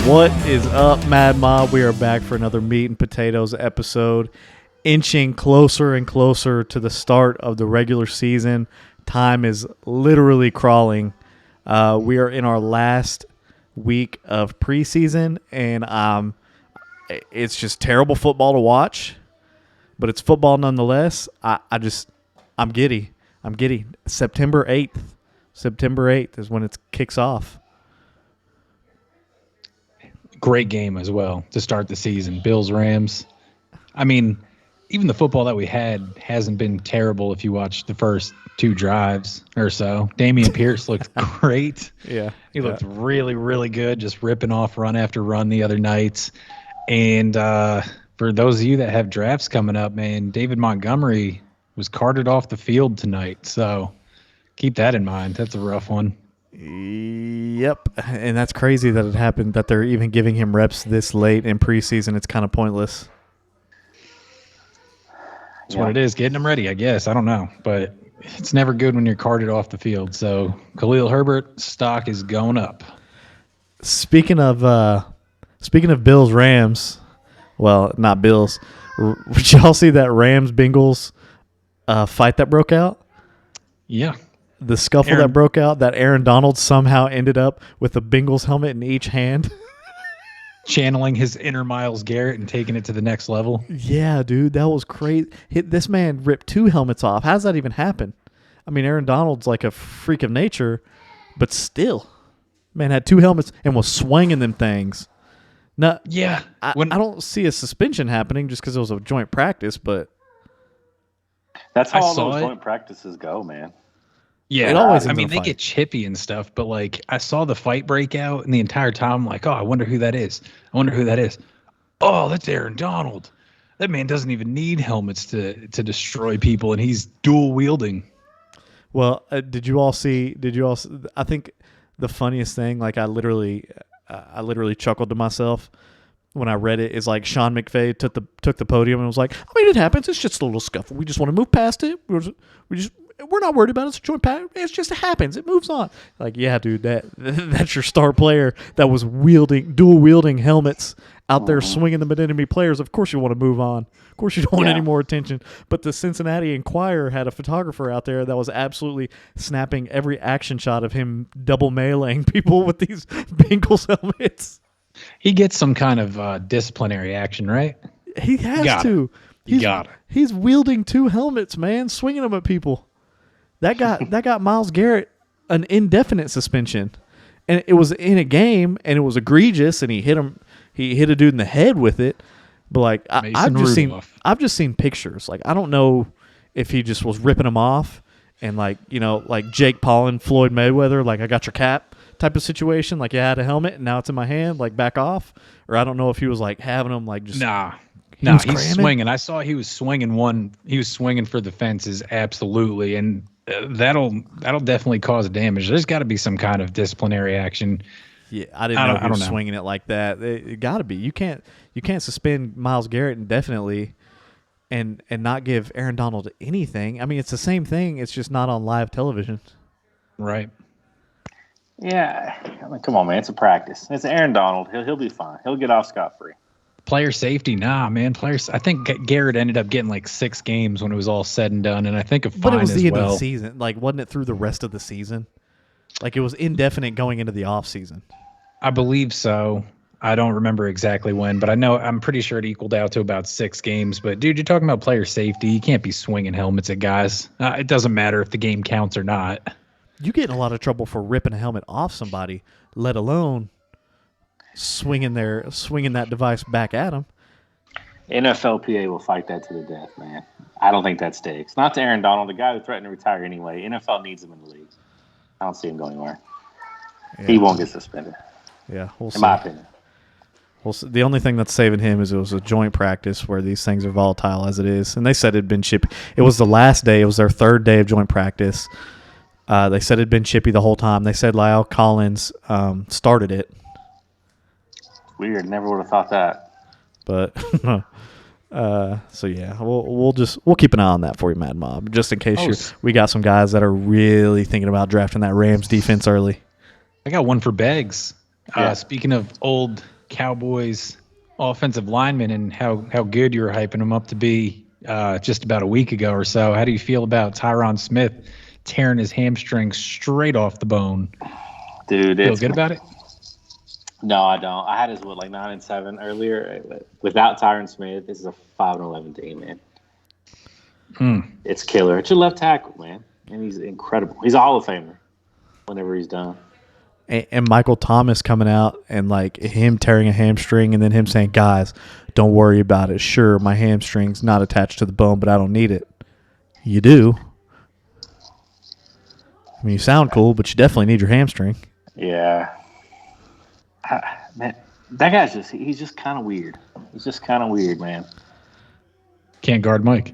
What is up, Mad Mob? We are back for another Meat and Potatoes episode, inching closer and closer to the start of the regular season. Time is literally crawling. We are in our last week of preseason, and it's just terrible football to watch, but it's football nonetheless. I'm giddy. September 8th is when it kicks off. Great game as well to start the season. Bills-Rams. I mean, even the football that we had hasn't been terrible if you watch the first two drives or so. Damian Pierce looked great. Yeah. He looked really, really good, just ripping off run after run the other nights. And for those of you that have drafts coming up, man, David Montgomery was carted off the field tonight. So keep that in mind. That's a rough one. Yep, and that's crazy that it happened, that they're even giving him reps this late in preseason. It's kind of pointless. That's what it is, getting them ready, I guess. I don't know, but it's never good when you're carted off the field. So Khalil Herbert's stock is going up. Speaking of Bills Rams, well, not Bills. Did y'all see that Rams Bengals fight that broke out? Yeah. The scuffle that broke out, that Aaron Donald somehow ended up with a Bengals helmet in each hand. Channeling his inner Myles Garrett and taking it to the next level. Yeah, dude, that was crazy. This man ripped two helmets off. How does that even happen? I mean, Aaron Donald's like a freak of nature, but still, man had two helmets and was swinging them things. Now, yeah, I don't see a suspension happening just because it was a joint practice, but that's how all those joint practices go, man. Yeah, it always I mean, they get chippy and stuff, but like I saw the fight break out, and the entire time I'm like, oh, I wonder who that is. Oh, that's Aaron Donald. That man doesn't even need helmets to destroy people, and he's dual wielding. Well, did you all see? I think the funniest thing, like I literally chuckled to myself when I read it, is like Sean McVay took the podium and was like, I mean, it happens. It's just a little scuffle. We just want to move past it. We're not worried about it. It's a joint pattern. It just happens. It moves on. Like, yeah, dude, that's your star player that was dual wielding helmets out there swinging them at enemy players. Of course you want to move on. Of course you don't want any more attention. But the Cincinnati Enquirer had a photographer out there that was absolutely snapping every action shot of him double meleeing people with these Bengals helmets. He gets some kind of disciplinary action, right? He has to. He's wielding two helmets, man, swinging them at people. That got Myles Garrett an indefinite suspension, and it was in a game, and it was egregious, and he hit a dude in the head with it. But like I've just seen pictures. Like I don't know if he just was ripping them off, and like Jake Paul and Floyd Mayweather, like I got your cap type of situation. Like you had a helmet, and now it's in my hand. Like back off. Or I don't know if he was like having them like just he's swinging. I saw he was swinging one. He was swinging for the fences, absolutely, and that'll definitely cause damage. There's got to be some kind of disciplinary action. Yeah, I didn't know he was swinging it like that. It got to be. You can't suspend Myles Garrett indefinitely and not give Aaron Donald anything. I mean, it's the same thing. It's just not on live television. Right. Yeah. I mean, come on, man. It's a practice. It's Aaron Donald. He'll be fine. He'll get off scot-free. Player safety, man. I think Garrett ended up getting like 6 games when it was all said and done, and I think a fine as well. But it was the end of the season. Like, wasn't it through the rest of the season? Like, it was indefinite going into the off season. I believe so. I don't remember exactly when, but I'm pretty sure it equaled out to about 6 games. But dude, you're talking about player safety. You can't be swinging helmets at guys. It doesn't matter if the game counts or not. You get in a lot of trouble for ripping a helmet off somebody, let alone swinging that device back at him. NFLPA will fight that to the death, man. I don't think that stakes. Not to Aaron Donald, the guy who threatened to retire anyway. NFL needs him in the league. I don't see him going anywhere. Yeah. He won't get suspended. Yeah, we'll see. In my opinion. Well, the only thing that's saving him is it was a joint practice where these things are volatile as it is. And they said it had been chippy. It was the last day. It was their third day of joint practice. They said it had been chippy the whole time. They said Lyle Collins started it. Weird. Never would have thought that. But so yeah, we'll keep an eye on that for you, Mad Mob, just in case we got some guys that are really thinking about drafting that Rams defense early. I got one for Beggs. Yeah. Speaking of old Cowboys offensive linemen and how good you were hyping them up to be just about a week ago or so. How do you feel about Tyron Smith tearing his hamstring straight off the bone? Dude, feel good about it? No, I don't. I had his 9-7 earlier. Without Tyron Smith, this is a 5-11 team, man. It's killer. It's your left tackle, man, and he's incredible. He's a Hall of Famer whenever he's done. And Michael Thomas coming out and like him tearing a hamstring and then him saying, guys, don't worry about it. Sure, my hamstring's not attached to the bone, but I don't need it. You do. I mean, you sound cool, but you definitely need your hamstring. Yeah. Man, that guy's he's just kind of weird. He's just kind of weird, man. Can't guard Mike.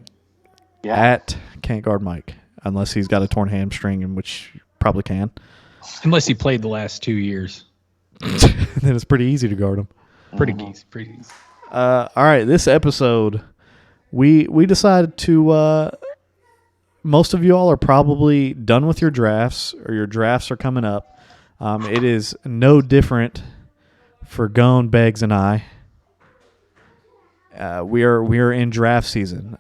Yeah. Can't guard Mike unless he's got a torn hamstring, in which you probably can. Unless he played the last 2 years. Then it's pretty easy to guard him. Pretty easy. All right, this episode, we decided to. Most of you all are probably done with your drafts, or your drafts are coming up. It is no different for Gone, Beggs, and I. We are in draft season.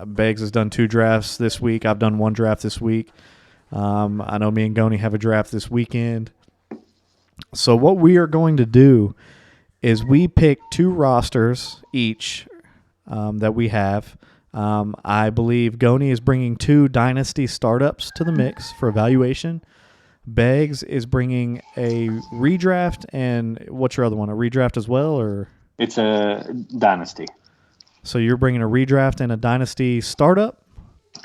Beggs has done 2 drafts this week. I've done 1 draft this week. I know me and Goni have a draft this weekend. So what we are going to do is we pick 2 rosters each that we have. I believe Goni is bringing 2 dynasty startups to the mix for evaluation. Beggs is bringing a redraft, and what's your other one? A redraft as well, or? It's a dynasty. So you're bringing a redraft and a dynasty startup?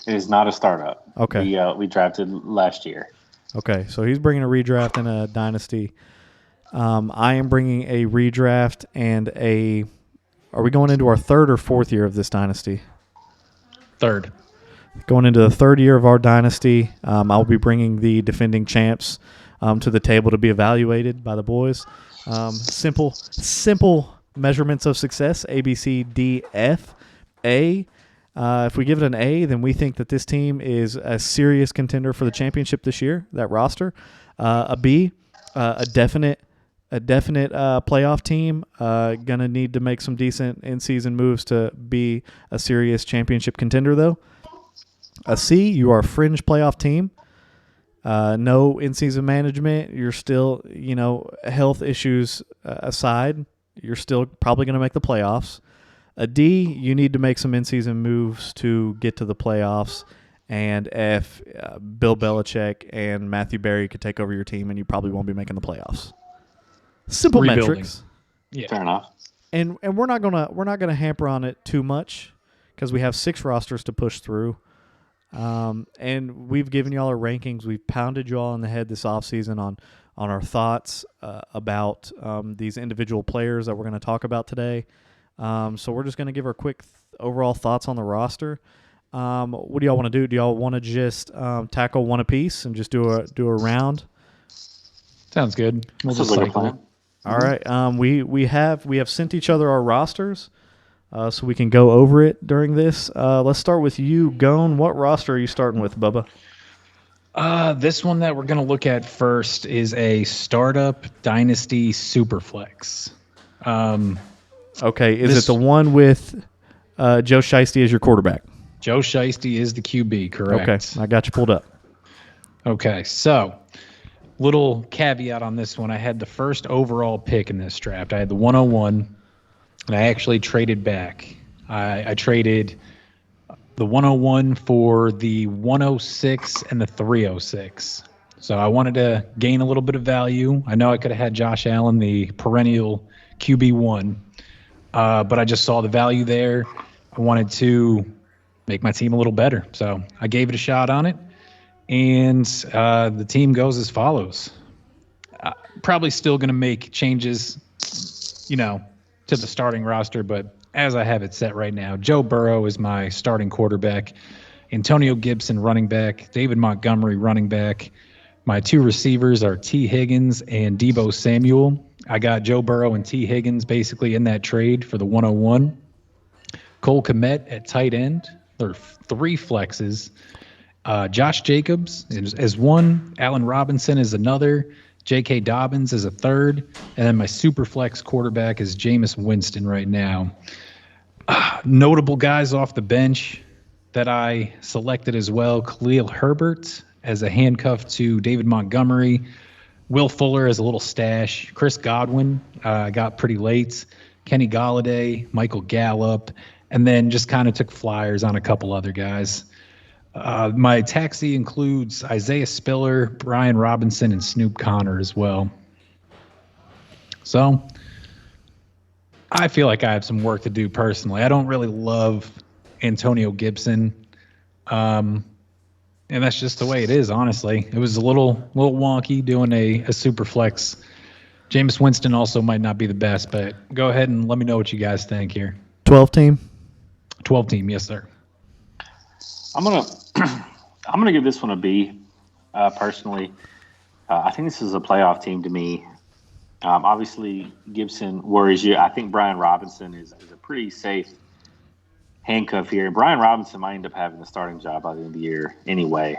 It is not a startup. Okay. We drafted last year. Okay, so he's bringing a redraft and a dynasty. I am bringing a redraft and a. Are we going into our 3rd or 4th year of this dynasty? 3rd. Going into the 3rd year of our dynasty, I'll be bringing the defending champs to the table to be evaluated by the boys. Simple measurements of success: A, B, C, D, F. A. If we give it an A, then we think that this team is a serious contender for the championship this year. That roster. A B, a definite playoff team. Gonna need to make some decent in-season moves to be a serious championship contender, though. A C, you are a fringe playoff team. No in-season management. You're still, health issues aside, you're still probably going to make the playoffs. A D, you need to make some in-season moves to get to the playoffs. And F, Bill Belichick and Matthew Berry could take over your team, and you probably won't be making the playoffs. Simple Rebuilding. metrics. Yeah. Fair enough. And we're not gonna hamper on it too much because we have 6 rosters to push through. And we've given y'all our rankings. We've pounded y'all in the head this offseason on our thoughts about these individual players that we're going to talk about today. So we're just going to give our quick overall thoughts on the roster. What do y'all want to do? Do y'all want to just tackle one apiece and just do a round? Sounds good. We'll Sounds just like a cycle it. plan. All right. We have sent each other our rosters. So we can go over it during this. Let's start with you, Gone. What roster are you starting with, Bubba? This one that we're going to look at first is a startup dynasty superflex. Okay, is it the one with Joe Shiesty as your quarterback? Joe Shiesty is the QB, correct? Okay, I got you pulled up. Okay, so little caveat on this one. I had the first overall pick in this draft. I had the 101. And I actually traded back. I traded the 101 for the 106 and the 306. So I wanted to gain a little bit of value. I know I could have had Josh Allen, the perennial QB1, but I just saw the value there. I wanted to make my team a little better. So I gave it a shot on it. And the team goes as follows. Probably still going to make changes, to the starting roster, but as I have it set right now, Joe Burrow is my starting quarterback, Antonio Gibson running back, David Montgomery running back. My 2 receivers are T. Higgins and Deebo Samuel. I got Joe Burrow and T. Higgins basically in that trade for the 101. Cole Kmet at tight end. There are 3 flexes. Josh Jacobs is one. Allen Robinson is another. J.K. Dobbins as a third, and then my super flex quarterback is Jameis Winston right now. Notable guys off the bench that I selected as well: Khalil Herbert as a handcuff to David Montgomery, Will Fuller as a little stash, Chris Godwin got pretty late, Kenny Golladay, Michael Gallup, and then just kind of took flyers on a couple other guys. My taxi includes Isaiah Spiller, Brian Robinson, and Snoop Connor as well. So I feel like I have some work to do personally. I don't really love Antonio Gibson. And that's just the way it is, honestly. It was a little wonky doing a super flex. Jameis Winston also might not be the best, but go ahead and let me know what you guys think here. 12 team? 12 team, yes, sir. I'm gonna give this one a B. Personally, I think this is a playoff team to me. Obviously, Gibson worries you. I think Brian Robinson is a pretty safe handcuff here. Brian Robinson might end up having the starting job by the end of the year anyway.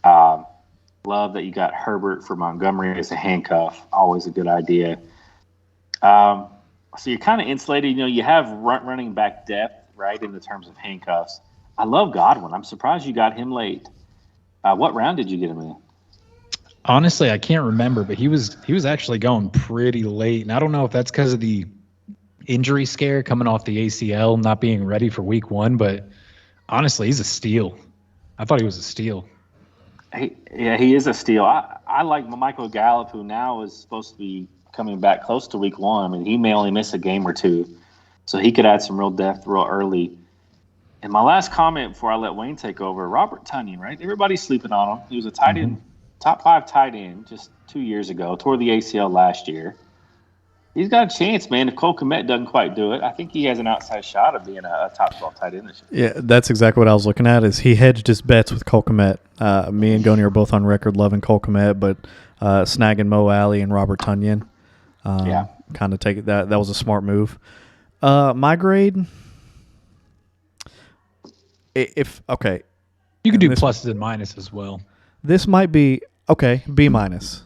Love that you got Herbert for Montgomery as a handcuff. Always a good idea. So you're kind of insulated. You have running back depth, right, in the terms of handcuffs. I love Godwin. I'm surprised you got him late. What round did you get him in? Honestly, I can't remember, but he was actually going pretty late, and I don't know if that's because of the injury scare coming off the ACL, not being ready for week 1. But honestly, he's a steal. I thought he was a steal. He is a steal. I like Michael Gallup, who now is supposed to be coming back close to week 1. I mean, he may only miss a game or two, so he could add some real depth real early. And my last comment before I let Wayne take over, Robert Tonyan, right? Everybody's sleeping on him. He was a tight end, top 5 tight end just 2 years ago, tore the ACL last year. He's got a chance, man. If Cole Kmet doesn't quite do it, I think he has an outside shot of being a top 12 tight end this year. Yeah, that's exactly what I was looking at. Is he hedged his bets with Cole Kmet? Me and Goni are both on record loving Cole Kmet, but snagging Mo Alley and Robert Tonyan, kind of take it. That was a smart move. My grade, you could do pluses and minuses as well. This might be okay. B minus.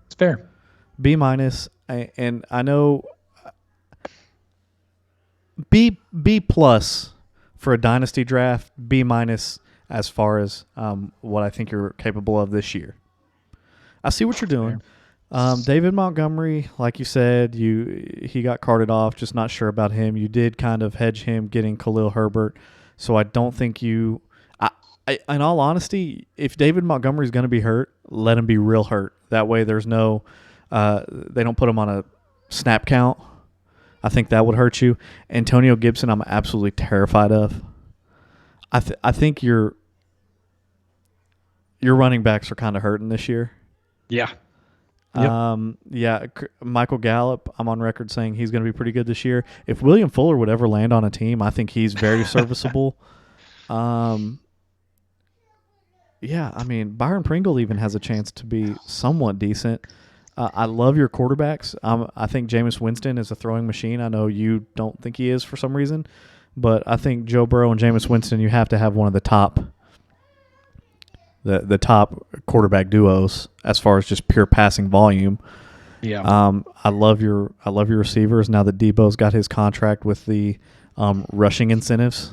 It's fair. B minus. And I know B plus for a dynasty draft, B minus as far as what I think you're capable of this year. I see what you're doing. David Montgomery, like you said, he got carted off, just not sure about him. You did kind of hedge him getting Khalil Herbert, so I don't think you in all honesty, if David Montgomery is going to be hurt, let him be real hurt. That way there's no they don't put him on a snap count. I think that would hurt you. Antonio Gibson, I'm absolutely terrified of. I think your running backs are kind of hurting this year. Yeah. Yep. Michael Gallup, I'm on record saying he's going to be pretty good this year. If William Fuller would ever land on a team, I think he's very serviceable. Yeah, I mean, Byron Pringle even has a chance to be somewhat decent. I love your quarterbacks. I think Jameis Winston is a throwing machine. I know you don't think he is for some reason, but I think Joe Burrow and Jameis Winston, you have to have one of the top top quarterback duos as far as just pure passing volume. Yeah. I love your receivers now that Debo's got his contract with the rushing incentives.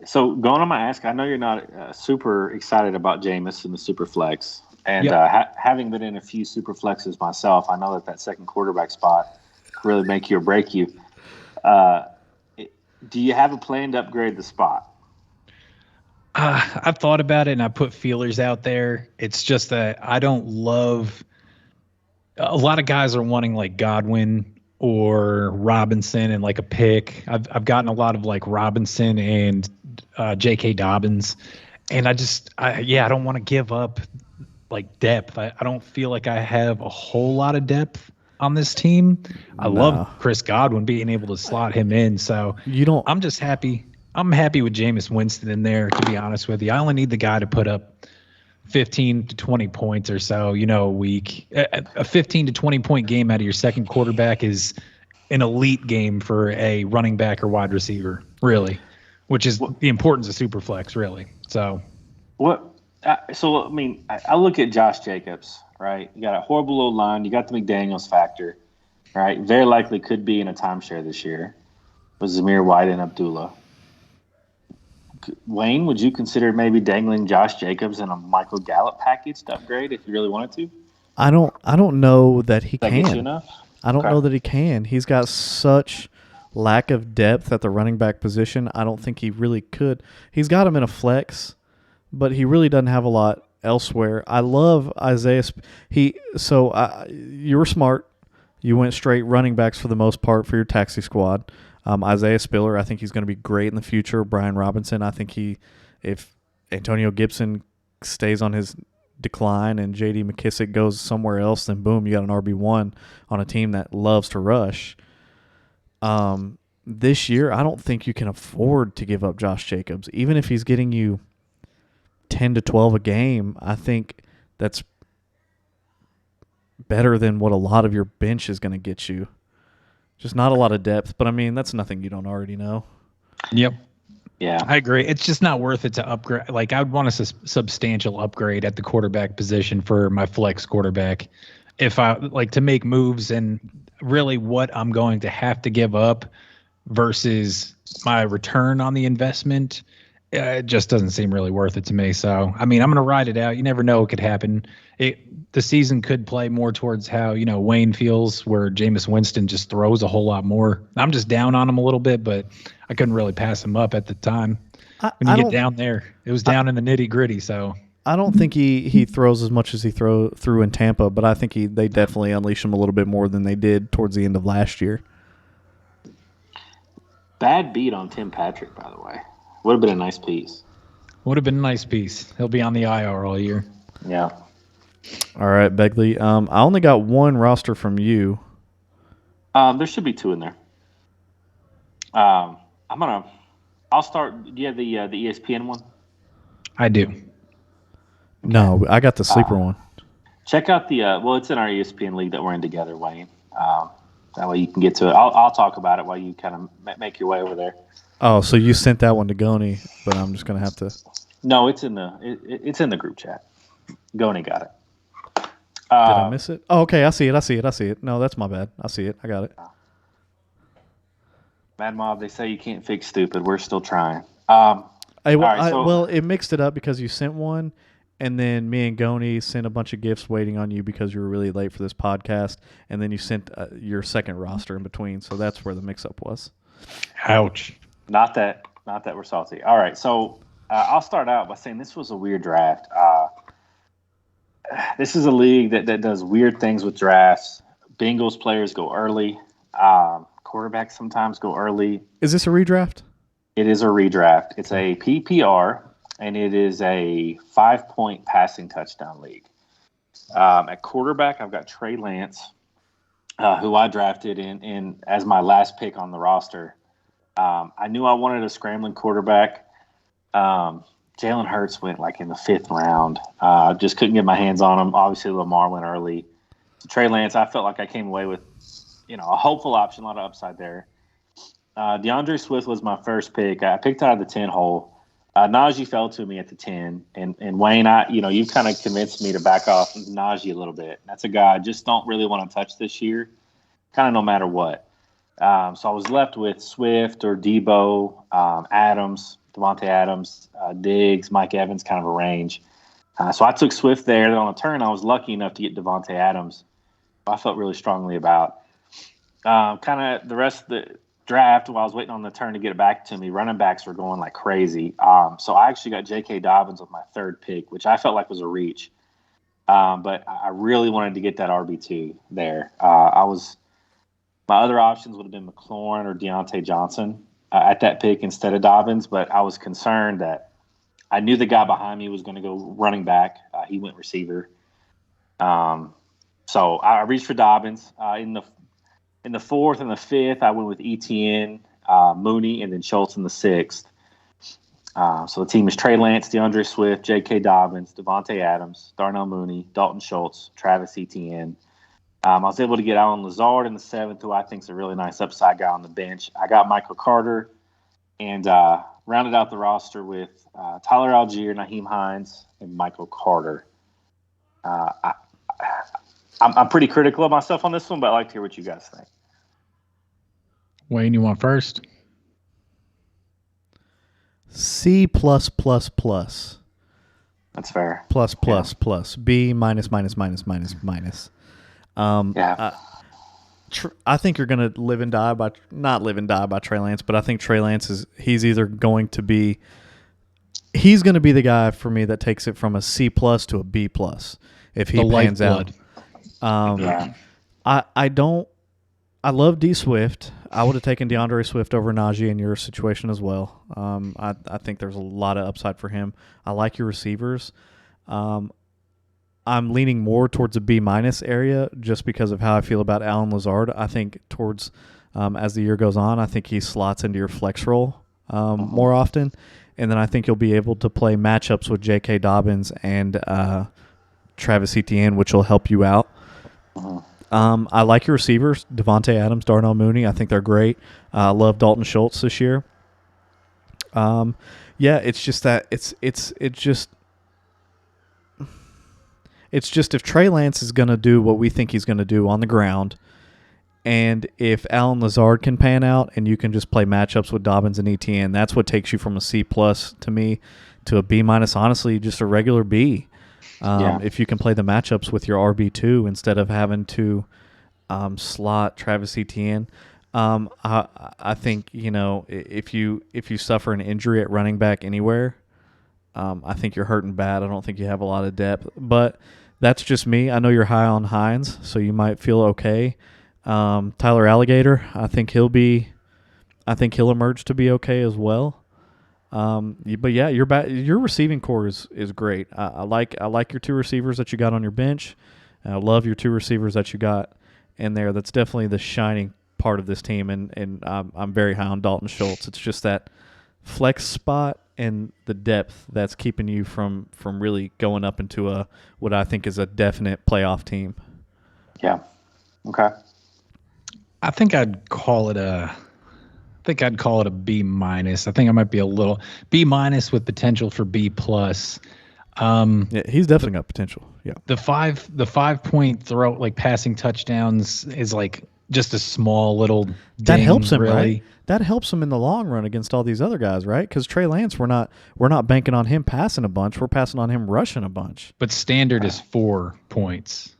So going on my ask, I know you're not super excited about Jameis in the super flex. And having been in a few super flexes myself, I know that second quarterback spot could really make you or break you. Do you have a plan to upgrade the spot? I've thought about it and I put feelers out there. It's just that I don't love – a lot of guys are wanting like Godwin or Robinson and like a pick. I've gotten a lot of like Robinson and J.K. Dobbins. And I don't want to give up – like depth. I don't feel like I have a whole lot of depth on this team. I love Chris Godwin, being able to slot him in. So I'm just happy. I'm happy with Jameis Winston in there, to be honest with you. I only need the guy to put up 15 to 20 points or so, a week. A 15 to 20 point game out of your second quarterback is an elite game for a running back or wide receiver, really, which is the importance of Superflex, really. So what? I look at Josh Jacobs, right? You got a horrible old line. You got the McDaniels factor, right? Very likely could be in a timeshare this year with Zamir White and Abdullah. Wayne, would you consider maybe dangling Josh Jacobs in a Michael Gallup package to upgrade if you really wanted to? I don't know that he Does that get you can. enough? I don't Okay. know that he can. He's got such lack of depth at the running back position. I don't think he really could. He's got him in a flex, but he really doesn't have a lot elsewhere. I love Isaiah. You were smart. You went straight running backs for the most part for your taxi squad. Isaiah Spiller, I think he's going to be great in the future. Brian Robinson, I think if Antonio Gibson stays on his decline and J.D. McKissick goes somewhere else, then boom, you got an RB1 on a team that loves to rush. This year, I don't think you can afford to give up Josh Jacobs. Even if he's getting you 10 to 12 a game, I think that's better than what a lot of your bench is going to get you. Just not a lot of depth, but I mean, that's nothing you don't already know. Yep. Yeah. I agree. It's just not worth it to upgrade. Like, I would want a substantial upgrade at the quarterback position for my flex quarterback. If I like to make moves and really what I'm going to have to give up versus my return on the investment, it just doesn't seem really worth it to me. So, I mean, I'm going to ride it out. You never know what could happen. The season could play more towards how, Wayne feels, where Jameis Winston just throws a whole lot more. I'm just down on him a little bit, but I couldn't really pass him up at the time. When you get down there, it was down in the nitty gritty. So I don't think he throws as much as he threw in Tampa, but I think they definitely unleash him a little bit more than they did towards the end of last year. Bad beat on Tim Patrick, by the way. Would have been a nice piece. Would have been a nice piece. He'll be on the IR all year. Yeah. All right, Begley. I only got one roster from you. There should be two in there. I'll start. Do you have the ESPN one? I do. No, I got the sleeper one. Check out the it's in our ESPN league that we're in together, Wayne. That way you can get to it. I'll talk about it while you kind of make your way over there. Oh, so you sent that one to Goni, but I'm just gonna have to. No, it's in the group chat. Goni got it. Did I miss it? Oh, okay. I see it. No, that's my bad. I see it. I got it. Mad Mob, they say you can't fix stupid. We're still trying. It mixed it up because you sent one, and then me and Goni sent a bunch of gifts waiting on you because you were really late for this podcast, and then you sent your second roster in between. So that's where the mix-up was. Ouch. Not that we're salty. All right, so I'll start out by saying this was a weird draft. This is a league that does weird things with drafts. Bengals players go early. Quarterbacks sometimes go early. Is this a redraft? It is a redraft. It's a PPR, and it is a 5-point passing touchdown league. At quarterback, I've got Trey Lance, who I drafted in as my last pick on the roster. I knew I wanted a scrambling quarterback. Jalen Hurts went like in the 5th round. Just couldn't get my hands on him. Obviously, Lamar went early. So Trey Lance, I felt like I came away with, a hopeful option, a lot of upside there. DeAndre Swift was my first pick. I picked out of the 10 hole. Najee fell to me at the 10. And Wayne, you've kind of convinced me to back off Najee a little bit. That's a guy I just don't really want to touch this year, kind of no matter what. So I was left with Swift or Debo, Adams, Devontae Adams, Diggs, Mike Evans, kind of a range. So I took Swift there. Then on a turn, I was lucky enough to get Devontae Adams. I felt really strongly about. Kind of the rest of the draft, while I was waiting on the turn to get it back to me, running backs were going like crazy. So I actually got J.K. Dobbins with my 3rd pick, which I felt like was a reach. But I really wanted to get that RB2 there. My other options would have been McLaurin or Deontay Johnson at that pick instead of Dobbins, but I was concerned that I knew the guy behind me was going to go running back. He went receiver. So I reached for Dobbins. In the 4th and the 5th, I went with ETN, Mooney, and then Schultz in the 6th. So the team is Trey Lance, DeAndre Swift, J.K. Dobbins, Devontae Adams, Darnell Mooney, Dalton Schultz, Travis Etienne. I was able to get Alan Lazard in the 7th, who I think is a really nice upside guy on the bench. I got Michael Carter and rounded out the roster with Tyler Algier, Naheem Hines, and Michael Carter. I'm pretty critical of myself on this one, but I'd like to hear what you guys think. Wayne, you want first? C+++. That's fair. Plus. B minus. Yeah. I think you're going to not live and die by Trey Lance, but I think Trey Lance he's going to be the guy for me that takes it from a C+ to a B+ if he pans out. I love D Swift. I would have taken DeAndre Swift over Najee in your situation as well. I think there's a lot of upside for him. I like your receivers. I'm leaning more towards a B- area just because of how I feel about Allen Lazard. I think towards as the year goes on, I think he slots into your flex role more often. And then I think you'll be able to play matchups with J.K. Dobbins and Travis Etienne, which will help you out. I like your receivers, Devontae Adams, Darnell Mooney. I think they're great. I love Dalton Schultz this year. It's just that it's just if Trey Lance is going to do what we think he's going to do on the ground, and if Allen Lazard can pan out and you can just play matchups with Dobbins and Etienne, that's what takes you from a C+ to me to a B-, honestly, just a regular B. If you can play the matchups with your RB2 instead of having to slot Travis Etienne. I think, if you suffer an injury at running back anywhere, I think you're hurting bad. I don't think you have a lot of depth. But that's just me. I know you're high on Hines, so you might feel okay. Tyler Alligator, I think he'll emerge to be okay as well. But yeah, your receiving core is great. I like your two receivers that you got on your bench. I love your two receivers that you got in there. That's definitely the shining part of this team, and I'm very high on Dalton Schultz. It's just that flex spot and the depth that's keeping you from really going up into what I think is a definite playoff team. Yeah. Okay. I think I'd call it a B-. I think I might be a little B- with potential for B+. Yeah, he's definitely got potential. Yeah. The 5-point throw, like passing touchdowns, is like just a small little ding, that helps him, really. Right? That helps him in the long run against all these other guys, right? Because Trey Lance, we're not banking on him passing a bunch. We're passing on him rushing a bunch. But standard is 4 points.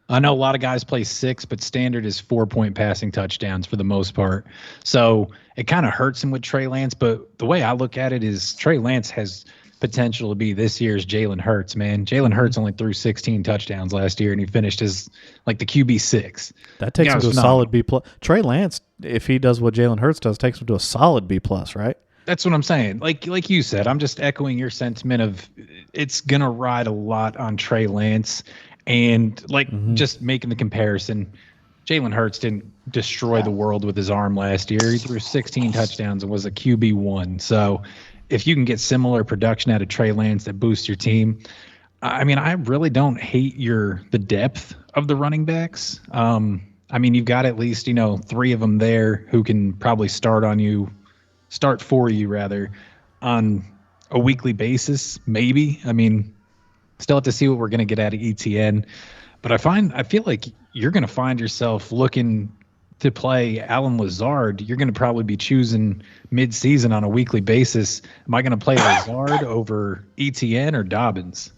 I know a lot of guys play 6, but standard is 4-point passing touchdowns for the most part. So it kind of hurts him with Trey Lance. But the way I look at it is Trey Lance has potential to be this year's Jalen Hurts, man. Jalen Hurts only threw 16 touchdowns last year, and he finished as like the QB6. That takes him to a solid B+. Trey Lance, if he does what Jalen Hurts does, takes him to a solid B+, right? That's what I'm saying. Like you said, I'm just echoing your sentiment of it's going to ride a lot on Trey Lance. And just making the comparison, Jalen Hurts didn't destroy the world with his arm last year. He threw 16 touchdowns and was a QB1. So if you can get similar production out of Trey Lance that boosts your team, I mean, I really don't hate the depth of the running backs. I mean, you've got at least, 3 of them there who can probably start for you on a weekly basis, maybe. I mean, still have to see what we're going to get out of ETN. But I feel like you're going to find yourself looking to play Allen Lazard. You're going to probably be choosing mid-season on a weekly basis. Am I going to play Lazard over ETN or Dobbins?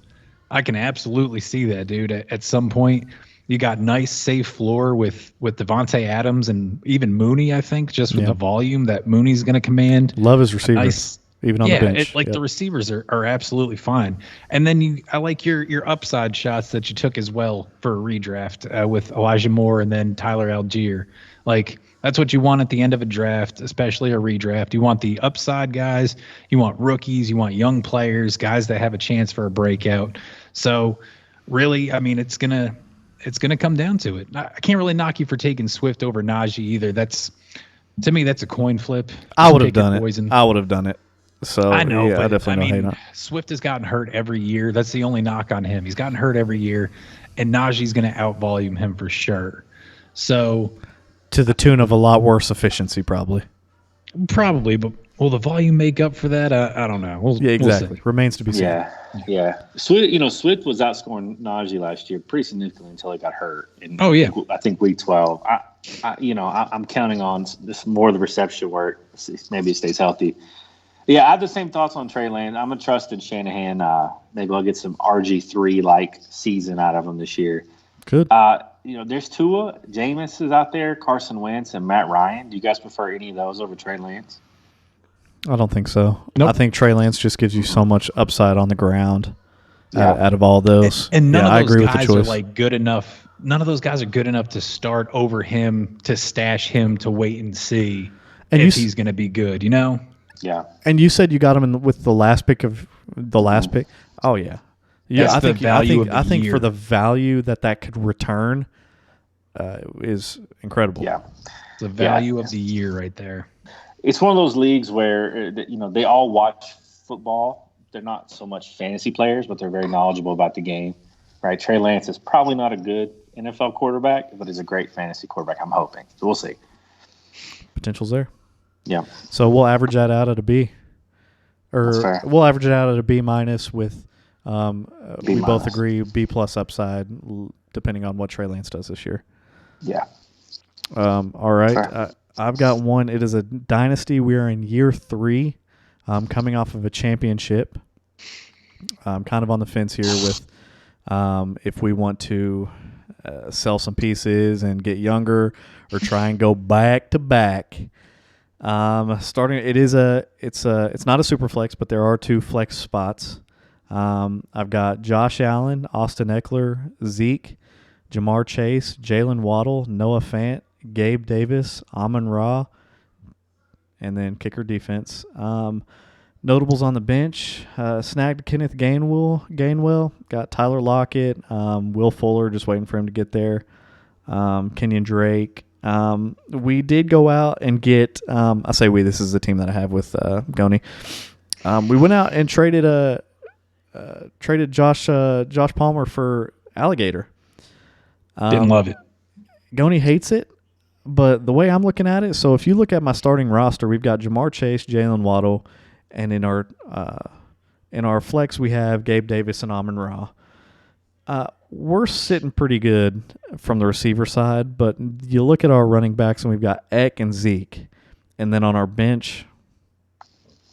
I can absolutely see that, dude. At some point, you got nice, safe floor with Devontae Adams and even Mooney, I think, just with the volume that Mooney's going to command. Love his receivers. Even on the bench. The receivers are absolutely fine. And then I like your upside shots that you took as well for a redraft with Elijah Moore and then Tyler Algier. Like, that's what you want at the end of a draft, especially a redraft. You want the upside guys. You want rookies. You want young players, guys that have a chance for a breakout. So, really, I mean, it's gonna come down to it. I can't really knock you for taking Swift over Najee either. To me, that's a coin flip. I would have done it. I would have done it. So I know, yeah, but I definitely hate on. Swift has gotten hurt every year. That's the only knock on him. He's gotten hurt every year, and Najee's going to outvolume him for sure. So, to the tune of a lot worse efficiency, probably. Probably, but will the volume make up for that? I don't know. Yeah, exactly. We'll see. Remains to be seen. Yeah. Swift was outscoring Najee last year pretty significantly until he got hurt. And I think week 12. I'm counting on this more of the reception work. Maybe it stays healthy. Yeah, I have the same thoughts on Trey Lance. I'm a trusted Shanahan. Maybe I'll get some RG3 like season out of him this year. Good. There's Tua, Jameis is out there, Carson Wentz, and Matt Ryan. Do you guys prefer any of those over Trey Lance? I don't think so. Nope. I think Trey Lance just gives you so much upside on the ground out of all those. And none I of those agree with the guys choice. are like good enough. None of those guys are good enough to start over him, to stash him, to wait and see if he's going to be good. Yeah. And you said you got him with the last pick of the last pick. Oh yeah. Yeah, That's I think for the value that could return is incredible. Yeah. The value of the year right there. It's one of those leagues where they all watch football. They're not so much fantasy players, but they're very knowledgeable about the game. Right? Trey Lance is probably not a good NFL quarterback, but he's a great fantasy quarterback. I'm hoping. So we'll see. Potential's there. Yeah. So we'll average that out at a B, That's fair. we'll average it out at a B minus with. We both minus. agree B plus upside, depending on what Trey Lance does this year. Yeah. All right. I've got one. It is a dynasty. We are in year 3, coming off of a championship. I'm kind of on the fence here with if we want to sell some pieces and get younger or try and go back to back. Starting, it's not a super flex, but there are 2 flex spots. I've got Josh Allen, Austin Eckler, Zeke, Jamar Chase, Jalen Waddle, Noah Fant, Gabe Davis, Amon-Ra, and then kicker defense. Notables on the bench, snagged Kenneth Gainwell, got Tyler Lockett, Will Fuller, just waiting for him to get there, Kenyon Drake. We did go out and get, I say we, this is the team that I have with Goni. We went out and traded Josh Palmer for Alligator. Didn't love it. Goni hates it, but the way I'm looking at it, so if you look at my starting roster, we've got Jamar Chase, Jalen Waddle, and in our flex we have Gabe Davis and Amon-Ra. We're sitting pretty good from the receiver side, but you look at our running backs and we've got Eck and Zeke, and then on our bench,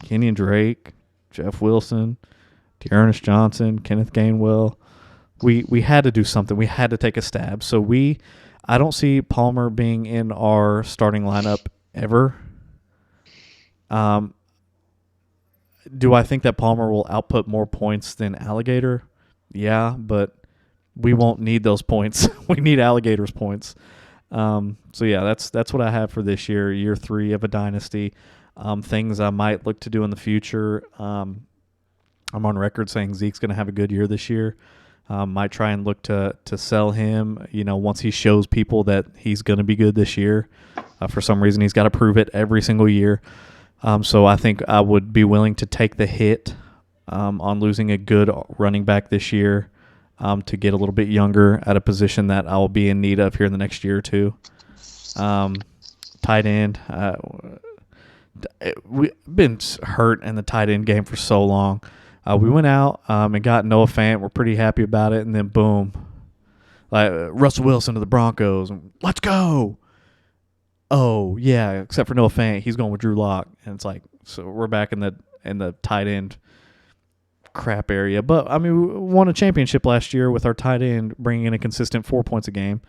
Kenyon Drake, Jeff Wilson, Dearness Johnson, Kenneth Gainwell. We had to do something. We had to take a stab. So I don't see Palmer being in our starting lineup ever. Do I think that Palmer will output more points than Alligator? Yeah, but we won't need those points. We need Alligator's points. So yeah, that's what I have for this year 3 of a dynasty. Things I might look to do in the future. I'm on record saying Zeke's going to have a good year this year. Might try and look to sell him, once he shows people that he's going to be good this year. For some reason, he's got to prove it every single year. So I think I would be willing to take the hit on losing a good running back this year to get a little bit younger at a position that I'll be in need of here in the next year or 2. Tight end. We've been hurt in the tight end game for so long. We went out and got Noah Fant. We're pretty happy about it. And then, boom, like Russell Wilson to the Broncos. Let's go. Oh, yeah, except for Noah Fant. He's going with Drew Lock. And it's like, so we're back in the tight end crap area. But, I mean, we won a championship last year with our tight end bringing in a consistent 4 points a game.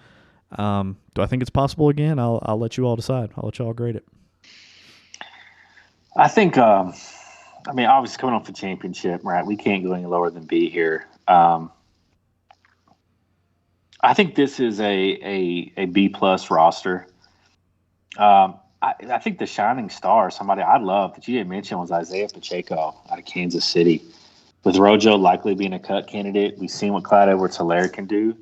Do I think it's possible again? I'll let you all decide. I'll let you all grade it. I think obviously coming off the championship, right? We can't go any lower than B here. I think this is a B plus roster. I think the shining star, somebody I love that you didn't mention, was Isaiah Pacheco out of Kansas City. With Rojo likely being a cut candidate, we've seen what Clyde Edwards-Helaire can do.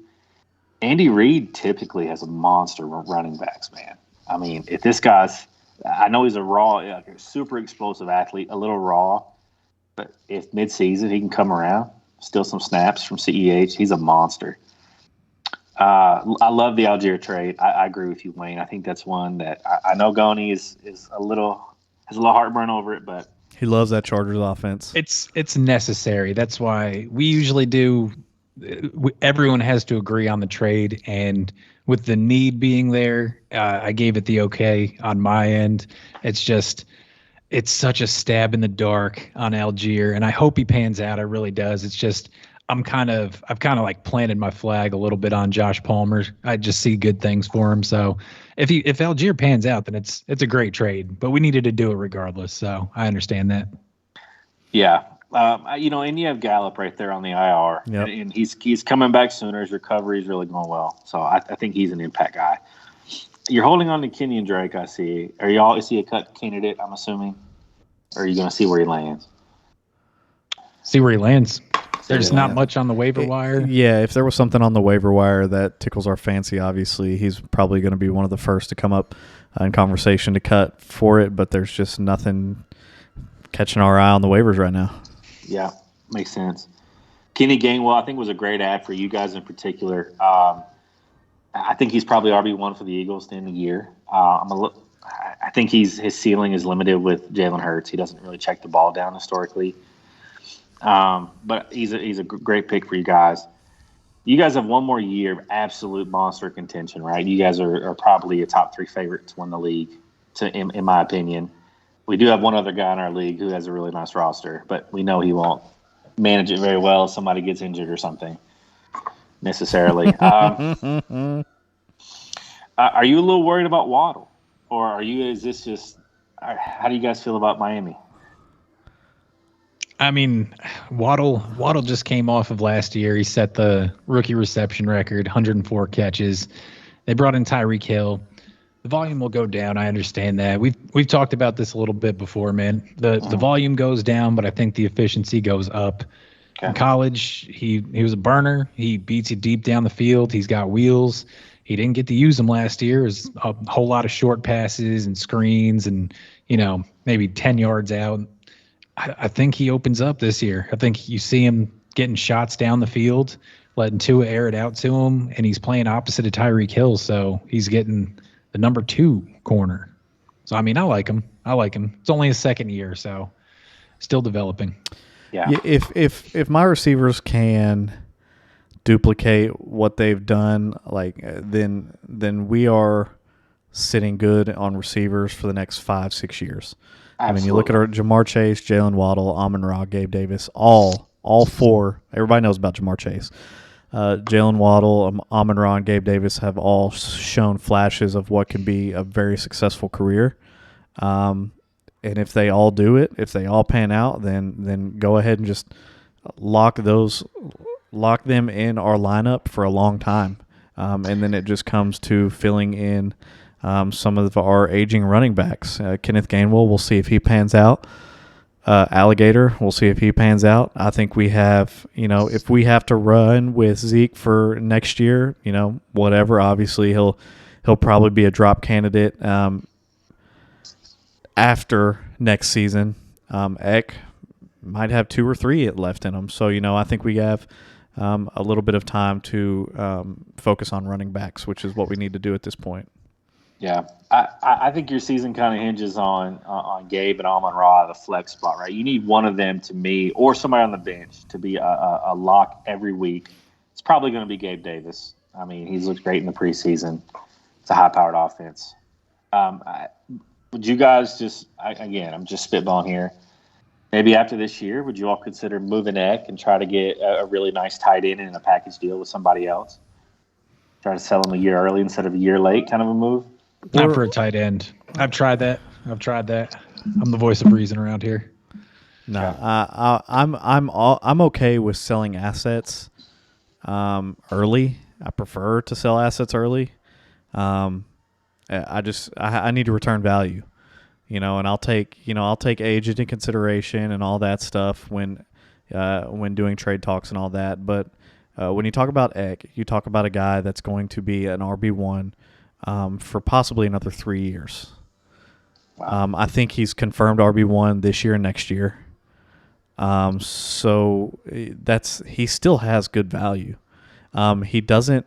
Andy Reid typically has a monster running backs, man. I mean, if this guy's – I know he's a super explosive athlete, a little raw, but if midseason he can come around, steal some snaps from CEH, he's a monster. I love the Algier trade. I agree with you, Wayne. I think that's one that I know Goni is a little Has a little heartburn over it, but He loves that Chargers offense. It's necessary. That's why we usually do. Everyone has to agree on the trade, and with the need being there, I gave it the okay on my end. It's such a stab in the dark on Algier, and I hope he pans out. I really does. It's just I've kind of like planted my flag a little bit on Josh Palmer. I just see good things for him. So if Algier pans out, then it's a great trade. But we needed to do it regardless. So I understand that. yeah. And you have Gallup right there on the IR, Yep. and he's coming back sooner. His recovery is really going well, so I think he's an impact guy. You're holding on to Kenyon Drake, I see. Is he a cut candidate, I'm assuming? Or are you going to see where he lands? See where he lands. There's not much on the waiver wire. Yeah, if there was something on the waiver wire that tickles our fancy, obviously he's probably going to be one of the first to come up in conversation to cut for it, but there's just nothing catching our eye on the waivers right now. Yeah, makes sense. Kenny Gainwell, I think, was a great ad for you guys in particular. I think he's probably RB1 for the Eagles to end the year. I think his ceiling is limited with Jalen Hurts. He doesn't really check the ball down historically. But he's a great pick for you guys. You guys have one more year of absolute monster contention, right? You guys are probably a top 3 favorite to win the league, in my opinion. We do have one other guy in our league who has a really nice roster, but we know he won't manage it very well if somebody gets injured or something necessarily. Are you a little worried about Waddle? Or how do you guys feel about Miami? I mean, Waddle just came off of last year. He set the rookie reception record, 104 catches. They brought in Tyreek Hill. The volume will go down. I understand that. We've talked about this a little bit before, man. The volume goes down, but I think the efficiency goes up. Okay. In college, he was a burner. He beats you deep down the field. He's got wheels. He didn't get to use them last year. It was a whole lot of short passes and screens and, maybe 10 yards out. I think he opens up this year. I think you see him getting shots down the field, letting Tua air it out to him, and he's playing opposite of Tyreek Hill, so he's getting the number 2 corner. So, I mean, I like him. It's only his second year, so still developing. Yeah. If my receivers can duplicate what they've done, then we are sitting good on receivers for the next 5-6 years. Absolutely. I mean, you look at our Jamar Chase, Jalen Waddle, Amon-Ra, Gabe Davis, all 4. Everybody knows about Jamar Chase. Jalen Waddle, Amon-Ra, and Gabe Davis have all shown flashes of what can be a very successful career. And if they all do it, if they all pan out, then go ahead and just lock them in our lineup for a long time. And then it just comes to filling in some of our aging running backs. Kenneth Gainwell, we'll see if he pans out. Alligator, we'll see if he pans out. I think we have, if we have to run with Zeke for next year, whatever. Obviously, he'll probably be a drop candidate after next season. Eck might have 2 or 3 left in him. So, I think we have a little bit of time to focus on running backs, which is what we need to do at this point. Yeah, I think your season kind of hinges on Gabe and Amon-Ra, the flex spot, right? You need one of them to me or somebody on the bench to be a lock every week. It's probably going to be Gabe Davis. I mean, he's looked great in the preseason. It's a high-powered offense. Would you guys I'm just spitballing here. Maybe after this year, would you all consider moving Eck and try to get a really nice tight end in a package deal with somebody else? Try to sell him a year early instead of a year late, kind of a move? Not for a tight end. I've tried that. I'm the voice of reason around here. No, I'm okay with selling assets early. I prefer to sell assets early. I need to return value, and I'll take age into consideration and all that stuff when doing trade talks and all that. But when you talk about Eck, you talk about a guy that's going to be an RB1 for possibly another 3 years. Wow. I think he's confirmed RB1 this year and next year. So he still has good value. He doesn't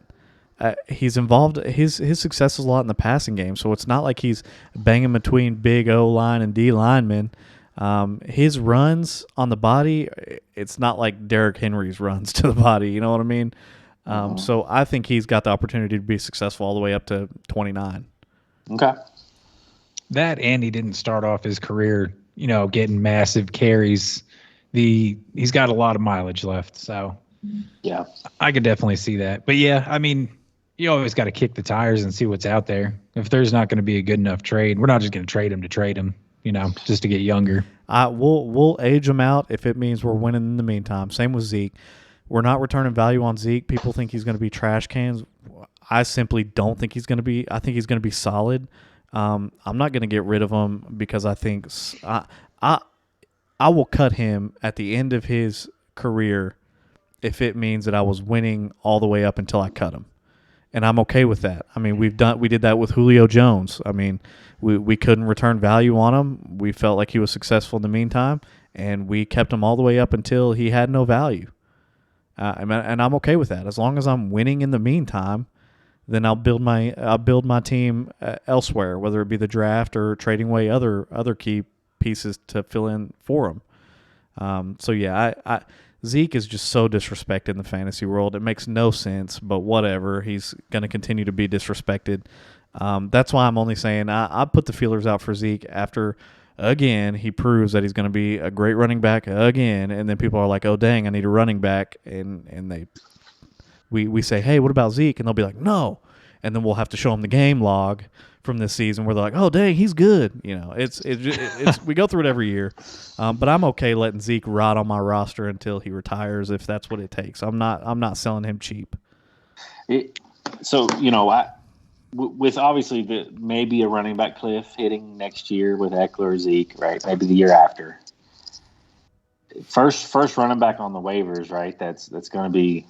he's involved. His success is a lot in the passing game, so it's not like he's banging between big O line and D linemen. His runs on the body, it's not like Derrick Henry's runs to the body. You know what I mean? So I think he's got the opportunity to be successful all the way up to 29. Okay. That, and he didn't start off his career, getting massive carries. He's got a lot of mileage left, so yeah, I could definitely see that. But yeah, I mean, you always got to kick the tires and see what's out there. If there's not going to be a good enough trade, we're not just going to trade him, just to get younger. We'll age him out if it means we're winning in the meantime. Same with Zeke. We're not returning value on Zeke. People think he's going to be trash cans. I simply don't think he's going to be. I think he's going to be solid. I'm not going to get rid of him because I think I will cut him at the end of his career if it means that I was winning all the way up until I cut him. And I'm okay with that. I mean, we did that with Julio Jones. I mean, we couldn't return value on him. We felt like he was successful in the meantime, and we kept him all the way up until he had no value. And I'm okay with that. As long as I'm winning in the meantime, then I'll build my team elsewhere, whether it be the draft or trading away other key pieces to fill in for him. So yeah, Zeke is just so disrespected in the fantasy world. It makes no sense, but whatever. He's going to continue to be disrespected. That's why I'm only saying I put the feelers out for Zeke after, again, he proves that he's going to be a great running back again, and then people are like, oh, dang, I need a running back, and we say, hey, what about Zeke? And they'll be like, no. And then we'll have to show them the game log from this season where they're like, oh, dang, he's good. It's we go through it every year. But I'm okay letting Zeke rot on my roster until he retires if that's what it takes. I'm not selling him cheap. With obviously maybe a running back cliff hitting next year with Eckler or Zeke, right? Maybe the year after. First running back on the waivers, right? That's going to be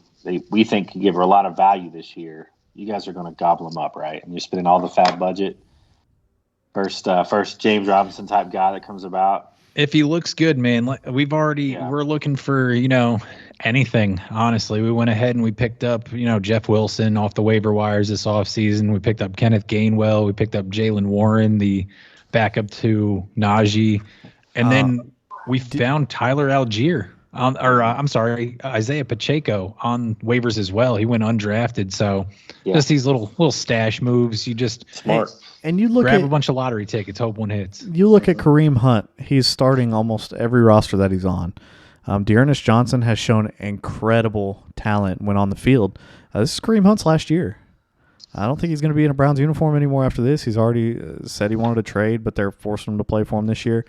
we think can give her a lot of value this year. You guys are going to gobble them up, right? And you're spending all the fat budget. First James Robinson type guy that comes about. If he looks good, man, we're looking for, anything. Honestly, we went ahead and we picked up, Jeff Wilson off the waiver wires this offseason. We picked up Kenneth Gainwell. We picked up Jalen Warren, the backup to Najee. And then we found Tyler Algier Isaiah Pacheco on waivers as well. He went undrafted. So just these little stash moves. You just smart. And you look grab a bunch of lottery tickets, hope one hits. You look at Kareem Hunt. He's starting almost every roster that he's on. Dearness Johnson has shown incredible talent when on the field. This is Kareem Hunt's last year. I don't think he's going to be in a Browns uniform anymore after this. He's already said he wanted to trade, but they're forcing him to play for him this year.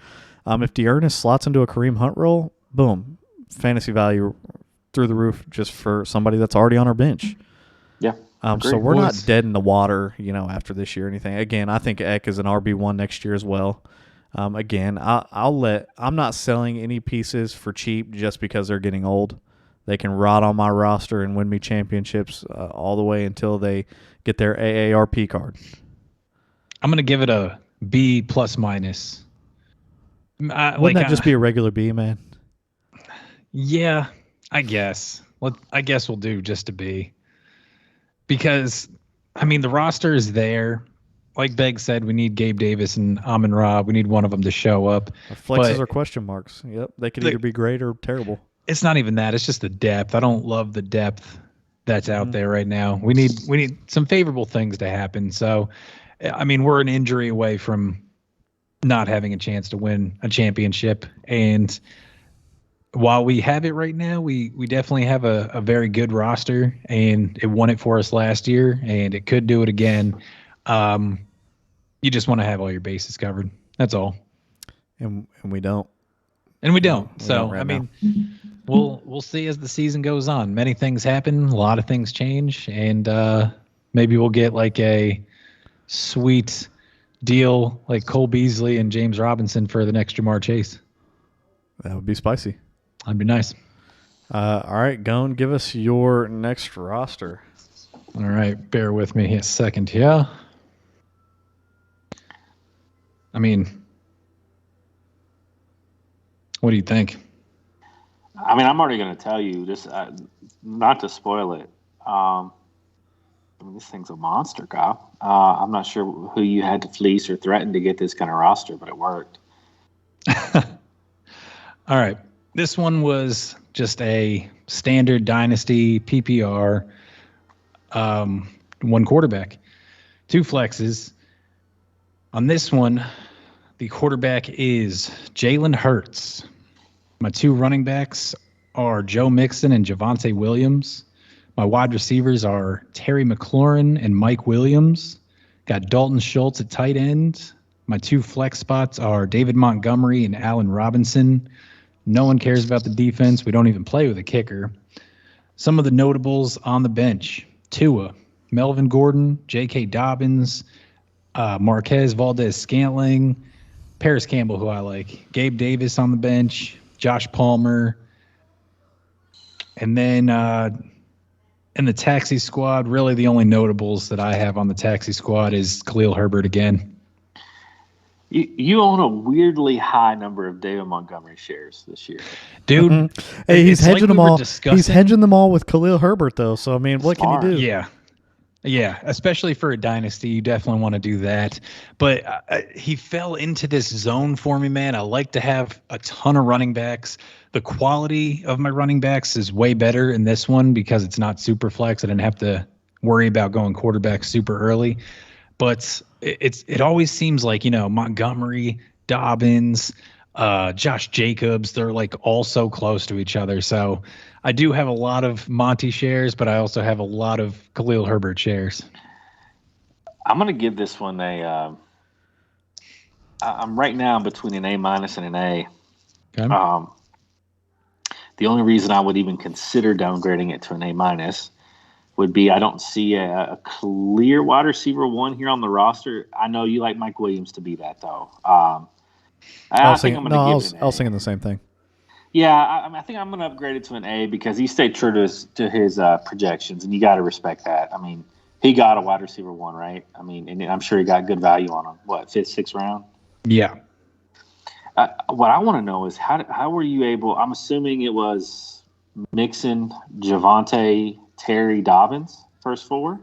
If Dearness slots into a Kareem Hunt role, boom, fantasy value through the roof just for somebody that's already on our bench. Yeah. So we're not dead in the water, after this year or anything. Again, I think Eck is an RB1 next year as well. Again, I'm not selling any pieces for cheap just because they're getting old. They can rot on my roster and win me championships all the way until they get their AARP card. I'm going to give it a B plus minus. Wouldn't that just be a regular B, man? Yeah, I guess. I guess we'll do just a B. Because, the roster is there. Like Begg said, we need Gabe Davis and Amon-Ra. We need one of them to show up. Flexes are question marks. Yep, they could either be great or terrible. It's not even that. It's just the depth. I don't love the depth that's out there right now. We need some favorable things to happen. So, we're an injury away from not having a chance to win a championship. And while we have it right now, we definitely have a very good roster, and it won it for us last year, and it could do it again. You just want to have all your bases covered. That's all. And we don't. And we don't. We So, don't now. we'll see as the season goes on. Many things happen. A lot of things change, and maybe we'll get like a sweet deal like Cole Beasley and James Robinson for the next Jamar Chase. That would be spicy. That'd be nice. All right, Gone, give us your next roster. All right, bear with me a second here. What do you think? I'm already going to tell you this, not to spoil it. I mean, this thing's a monster, Kyle. I'm not sure who you had to fleece or threaten to get this kind of roster, but it worked. All right. This one was just a standard dynasty PPR. One quarterback, two flexes. On this one, the quarterback is Jalen Hurts. My two running backs are Joe Mixon and Javonte Williams. My wide receivers are Terry McLaurin and Mike Williams. Got Dalton Schultz at tight end. My two flex spots are David Montgomery and Allen Robinson. No one cares about the defense. We don't even play with a kicker. Some of the notables on the bench: Tua, Melvin Gordon, J.K. Dobbins, Marquez Valdez-Scantling, Paris Campbell, who I like, Gabe Davis on the bench, Josh Palmer. And then in the taxi squad, really the only notables that I have on the taxi squad is Khalil Herbert again. You own a weirdly high number of David Montgomery shares this year, dude. Mm-hmm. Hey, he's hedging them all. Discussing. He's hedging them all with Khalil Herbert, though. So I mean, what can you do? Yeah. Especially for a dynasty, you definitely want to do that. But he fell into this zone for me, man. I like to have a ton of running backs. The quality of my running backs is way better in this one because it's not super flex. I didn't have to worry about going quarterback super early. But it always seems like, Montgomery, Dobbins, Josh Jacobs, they're like all so close to each other. So I do have a lot of Monty shares, but I also have a lot of Khalil Herbert shares. I'm going to give this one I'm right now between an A- and an A. Okay. The only reason I would even consider downgrading it to an A- would be I don't see a clear wide receiver one here on the roster. I know you like Mike Williams to be that, though. I was thinking the same thing. Yeah, I think I'm going to upgrade it to an A because he stayed true to his projections, and you got to respect that. I mean, he got a wide receiver one, right? I mean, and I'm sure he got good value on him. What, 5th, 6th round? Yeah. What I want to know is how were you able? I'm assuming it was Mixon, Javonte, Terry, Dobbins, first four.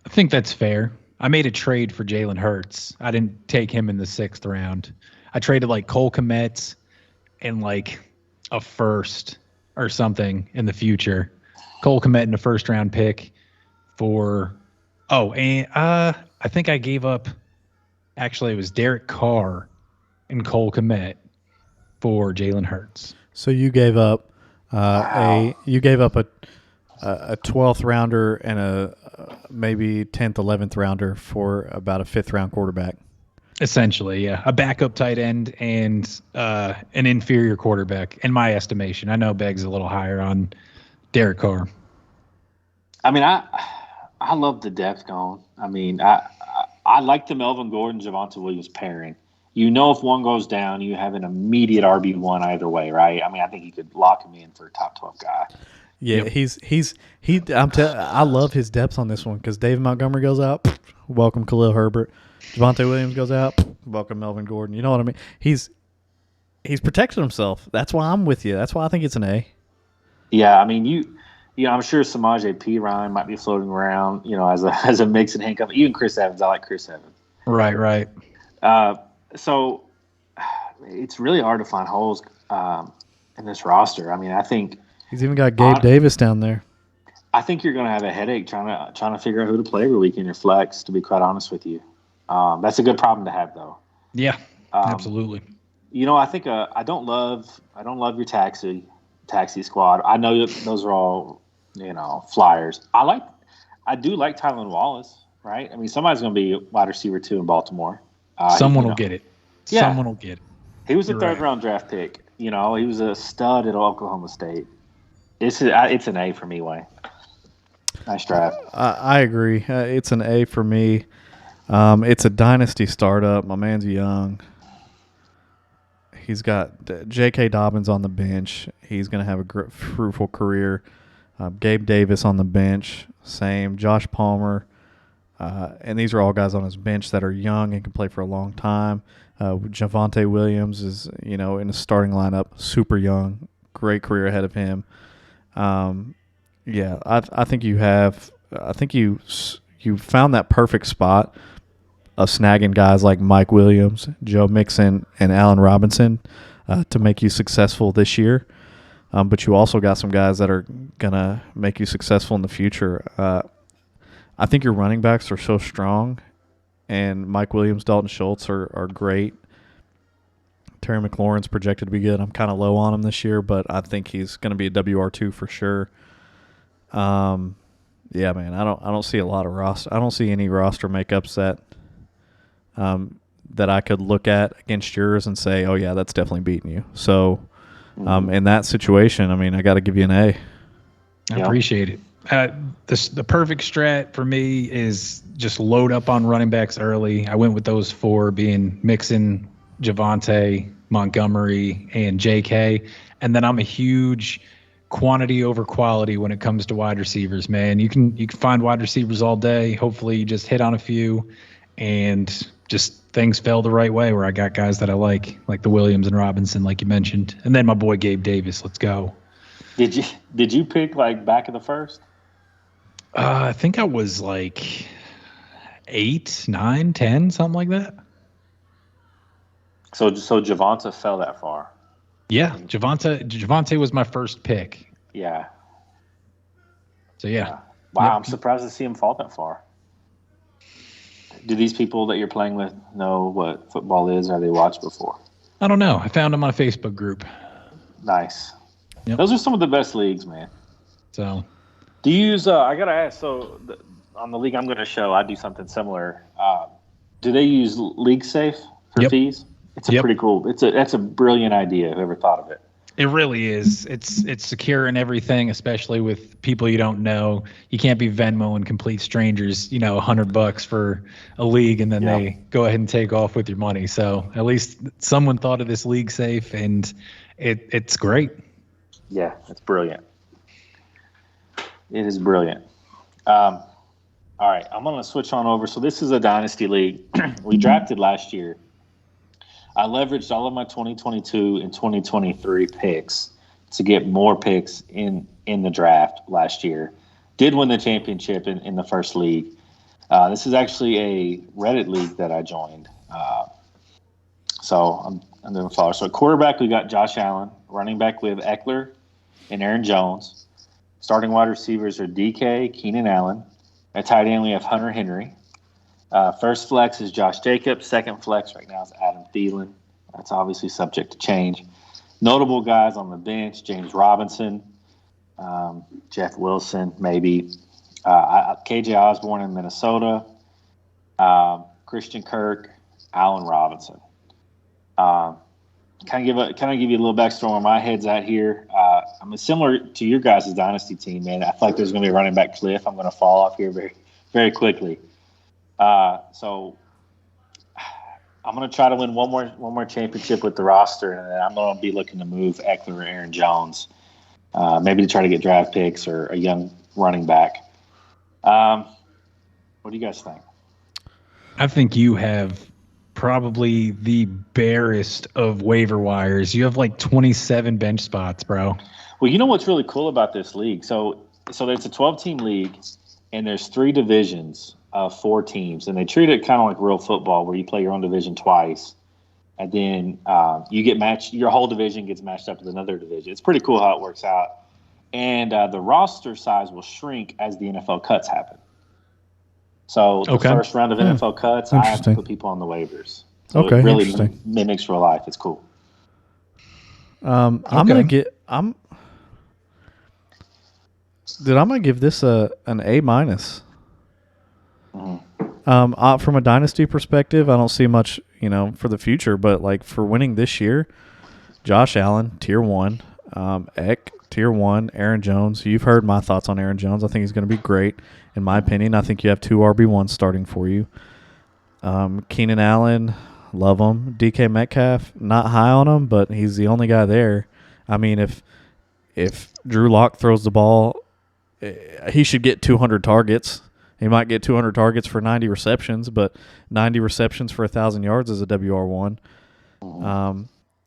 I think that's fair. I made a trade for Jalen Hurts. I didn't take him in the 6th round. I traded like Cole Kmet and like a first or something in the future. Cole Kmet and a 1st round pick for. I think I gave up. Actually, it was Derek Carr and Cole Kmet for Jalen Hurts. So you gave up a 12th rounder and a maybe 10th, 11th rounder for about a 5th round quarterback. Essentially, yeah. A backup tight end and an inferior quarterback, in my estimation. I know Beg's a little higher on Derek Carr. I mean, I love the depth going. I mean, I like the Melvin Gordon, Javonte Williams pairing. If one goes down, you have an immediate RB1 either way, right? I mean, I think you could lock him in for a top 12 guy. Yeah, yep. I love his depth on this one because David Montgomery goes out, welcome Khalil Herbert. Javonte Williams goes out, welcome Melvin Gordon. You know what I mean? He's protected himself. That's why I'm with you. That's why I think it's an A. Yeah, I mean, I'm sure Samaje Perine might be floating around, as a mix and handcuff. Even Chris Evans, I like Chris Evans. Right. So it's really hard to find holes in this roster. I mean, I think he's even got Gabe Davis down there. I think you're going to have a headache trying to figure out who to play every week in your flex. To be quite honest with you, that's a good problem to have, though. Yeah, absolutely. I think I don't love your taxi squad. I know those are all flyers. I do like Tylan Wallace, right? I mean, somebody's going to be wide receiver 2 in Baltimore. Someone will get it. Yeah. Someone will get it. He was a 3rd round draft pick. He was a stud at Oklahoma State. It's an A for me, Wayne. Nice draft. I agree. It's an A for me. It's a dynasty startup. My man's young. He's got J.K. Dobbins on the bench. He's going to have a fruitful career. Gabe Davis on the bench. Same. Josh Palmer. And these are all guys on his bench that are young and can play for a long time. Javonte Williams is, in the starting lineup, super young, great career ahead of him. I think you have you found that perfect spot of snagging guys like Mike Williams, Joe Mixon, and Allen Robinson to make you successful this year. But you also got some guys that are gonna make you successful in the future. I think your running backs are so strong, and Mike Williams, Dalton Schultz are great. Terry McLaurin's projected to be good. I'm kind of low on him this year, but I think he's going to be a WR2 for sure. Yeah, man, I don't see a lot of roster. I don't see any roster makeups that I could look at against yours and say, oh yeah, that's definitely beating you. So, in that situation, I mean, I got to give you an A. I appreciate it. The perfect strat for me is just load up on running backs early. I went with those 4 being Mixon, Javonte, Montgomery, and JK. And then I'm a huge quantity over quality when it comes to wide receivers, man. You can find wide receivers all day. Hopefully you just hit on a few and just things fell the right way where I got guys that I like the Williams and Robinson, like you mentioned. And then my boy Gabe Davis. Let's go. Did you pick like back in the first? I think I was like 8, 9, 10, something like that. So Javonte fell that far. Yeah, Javonte was my first pick. Yeah. So yeah. Wow, Yep. I'm surprised to see him fall that far. Do these people that you're playing with know what football is, or they watched before? I don't know. I found him on a Facebook group. Nice. Yep. Those are some of the best leagues, man. So Do you use? I gotta ask. So on the league I'm going to show, I do something similar. Do they use League Safe for Yep. fees? It's a pretty cool. That's a brilliant idea. Whoever thought of it. it really is. It's secure and everything, especially with people you don't know. You can't be Venmoing complete strangers, $100 for a league, and then they go ahead and take off with your money. So at least someone thought of this League Safe, and it's great. Yeah, it's brilliant. It is brilliant. All right, I'm going to switch on over. So this is a dynasty league. We drafted last year. I leveraged all of my 2022 and 2023 picks to get more picks in the draft last year. Did win the championship in the first league. This is actually a Reddit league that I joined. So I'm doing follow. So quarterback, we got Josh Allen. Running back, we have Eckler and Aaron Jones. Starting wide receivers are DK, Keenan Allen. At tight end, we have Hunter Henry. First flex is Josh Jacobs. Second flex right now is Adam Thielen. That's obviously subject to change. Notable guys on the bench, James Robinson, Jeff Wilson, maybe. KJ Osborne in Minnesota. Christian Kirk, Allen Robinson. Kind of give you a little backstory where my head's at here. I'm similar to your guys' dynasty team, man. I feel like there's going to be a running back cliff. I'm going to fall off here very, very quickly. So I'm going to try to win one more championship with the roster, and then I'm going to be looking to move Eckler or Aaron Jones, maybe to try to get draft picks or a young running back. What do you guys think? I think you have probably the barest of waiver wires. You have like 27 bench spots, bro. Well, you know what's really cool about this league? So it's a 12-team league, and there's 3 divisions of 4 teams, and they treat it kind of like real football, where you play your own division twice, and then you get matched. Your whole division gets matched up with another division. It's pretty cool how it works out, and the roster size will shrink as the NFL cuts happen. So the first round of NFL cuts, I have to put people on the waivers. So it really mimics real life. It's cool. I'm gonna give this an A minus. From a dynasty perspective, I don't see much, for the future, but like for winning this year, Josh Allen, tier 1, Eck, tier 1, Aaron Jones. You've heard my thoughts on Aaron Jones. I think he's going to be great. In my opinion, I think you have 2 RB1s starting for you. Keenan Allen, love him. DK Metcalf, not high on him, but he's the only guy there. I mean, if Drew Lock throws the ball, he should get 200 targets. He might get 200 targets for 90 receptions, but 90 receptions for 1,000 yards is a WR1.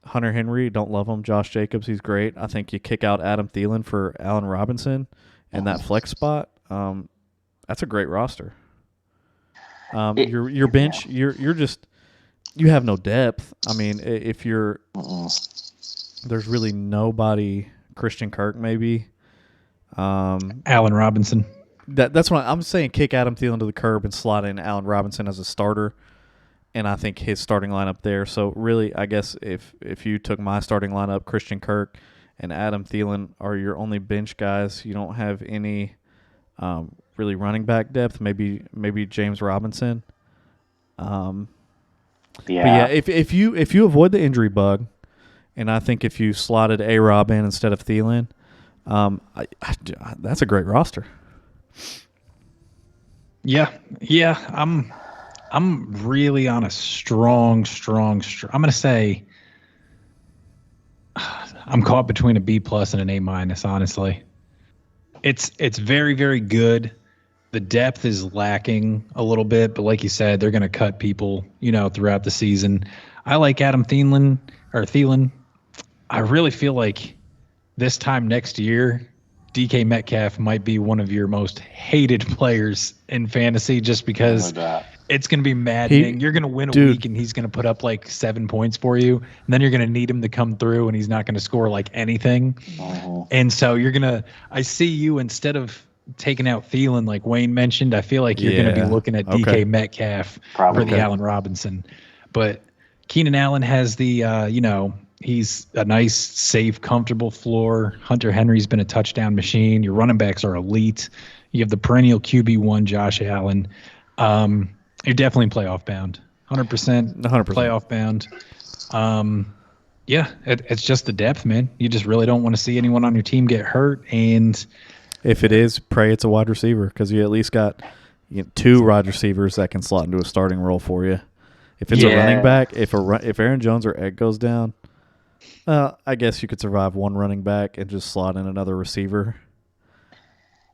Hunter Henry, don't love him. Josh Jacobs, he's great. I think you kick out Adam Thielen for Allen Robinson in that flex spot. That's a great roster. Your bench, you're just you have no depth. I mean, if you're there's really nobody. Christian Kirk, maybe. Allen Robinson. That's what I'm saying. Kick Adam Thielen to the curb and slot in Allen Robinson as a starter, and I think his starting lineup there. So really, I guess if you took my starting lineup, Christian Kirk and Adam Thielen are your only bench guys. You don't have any really running back depth. Maybe James Robinson. But yeah, if you avoid the injury bug, and I think if you slotted A-Rob in instead of Thielen, that's a great roster. Yeah. I'm really on a strong. I'm going to say I'm caught between a B+ and an A-. Honestly, it's very, very good. The depth is lacking a little bit, but like you said, they're going to cut people, throughout the season. I like Adam Thielen. I really feel like this time next year, DK Metcalf might be one of your most hated players in fantasy just because it's going to be maddening. You're going to win a week and he's going to put up like 7 points for you. And then you're going to need him to come through and he's not going to score like anything. And so I see you instead of taking out Thielen like Wayne mentioned, I feel like you're going to be looking at DK Metcalf for the Allen Robinson. But Keenan Allen has the, he's a nice, safe, comfortable floor. Hunter Henry's been a touchdown machine. Your running backs are elite. You have the perennial QB1, Josh Allen. You're definitely playoff bound. 100% playoff bound. It's just the depth, man. You just really don't want to see anyone on your team get hurt. And if it is, pray it's a wide receiver because you at least got 2 wide receivers that can slot into a starting role for you. If it's a running back, if Aaron Jones or Egg goes down, I guess you could survive one running back and just slot in another receiver.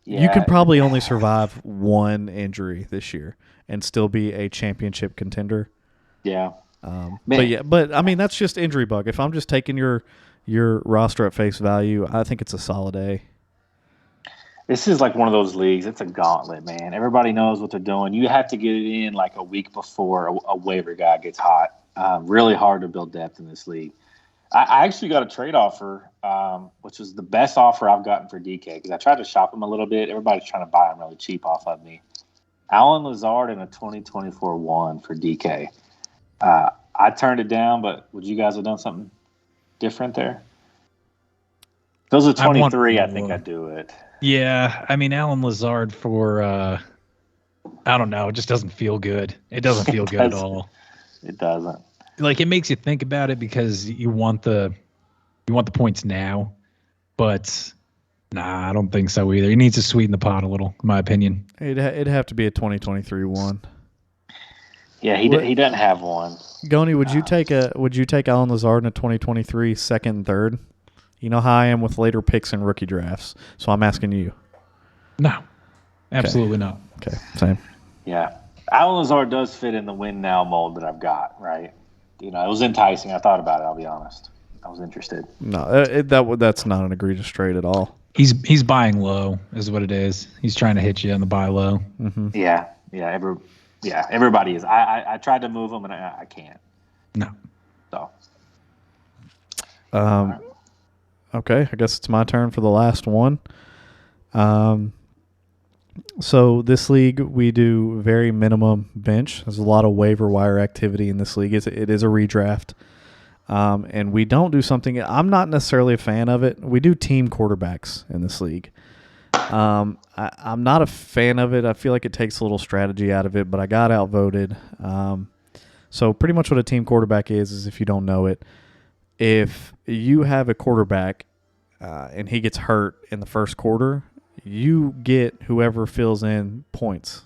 Yeah. You can probably only survive one injury this year and still be a championship contender. Yeah. But I mean that's just injury bug. If I'm just taking your roster at face value, I think it's a solid A. This is like one of those leagues. It's a gauntlet, man. Everybody knows what they're doing. You have to get it in like a week before a waiver guy gets hot. Really hard to build depth in this league. I actually got a trade offer, which was the best offer I've gotten for DK because I tried to shop him a little bit. Everybody's trying to buy him really cheap off of me. Allen Lazard in a 2024 1 for DK. I turned it down, but would you guys have done something different there? Those are 23. I think I'd do it. Yeah, I mean, Allen Lazard for, I don't know, it just doesn't feel good. It doesn't feel good at all. It doesn't. Like, it makes you think about it because you want the points now, but nah, I don't think so either. He needs to sweeten the pot a little, in my opinion. It'd have to be a 2023 1. Yeah, he doesn't have one. Goni, would you take Allen Lazard in a 2023 second and third? You know how I am with later picks and rookie drafts, so I'm asking you. No, absolutely not. Okay, same. Yeah, Allen Lazard does fit in the win now mold that I've got, right? It was enticing. I thought about it. I'll be honest. I was interested. No, that's not an egregious trade at all. He's buying low, is what it is. He's trying to hit you on the buy low. Mm-hmm. Yeah. Everybody is. I tried to move him and I can't. No. So. Okay, I guess it's my turn for the last one. So this league, we do very minimum bench. There's a lot of waiver wire activity in this league. It is a redraft. And we don't do something – I'm not necessarily a fan of it. We do team quarterbacks in this league. I'm not a fan of it. I feel like it takes a little strategy out of it, but I got outvoted. So pretty much what a team quarterback is if you don't know it, if you have a quarterback and he gets hurt in the first quarter, you get whoever fills in points.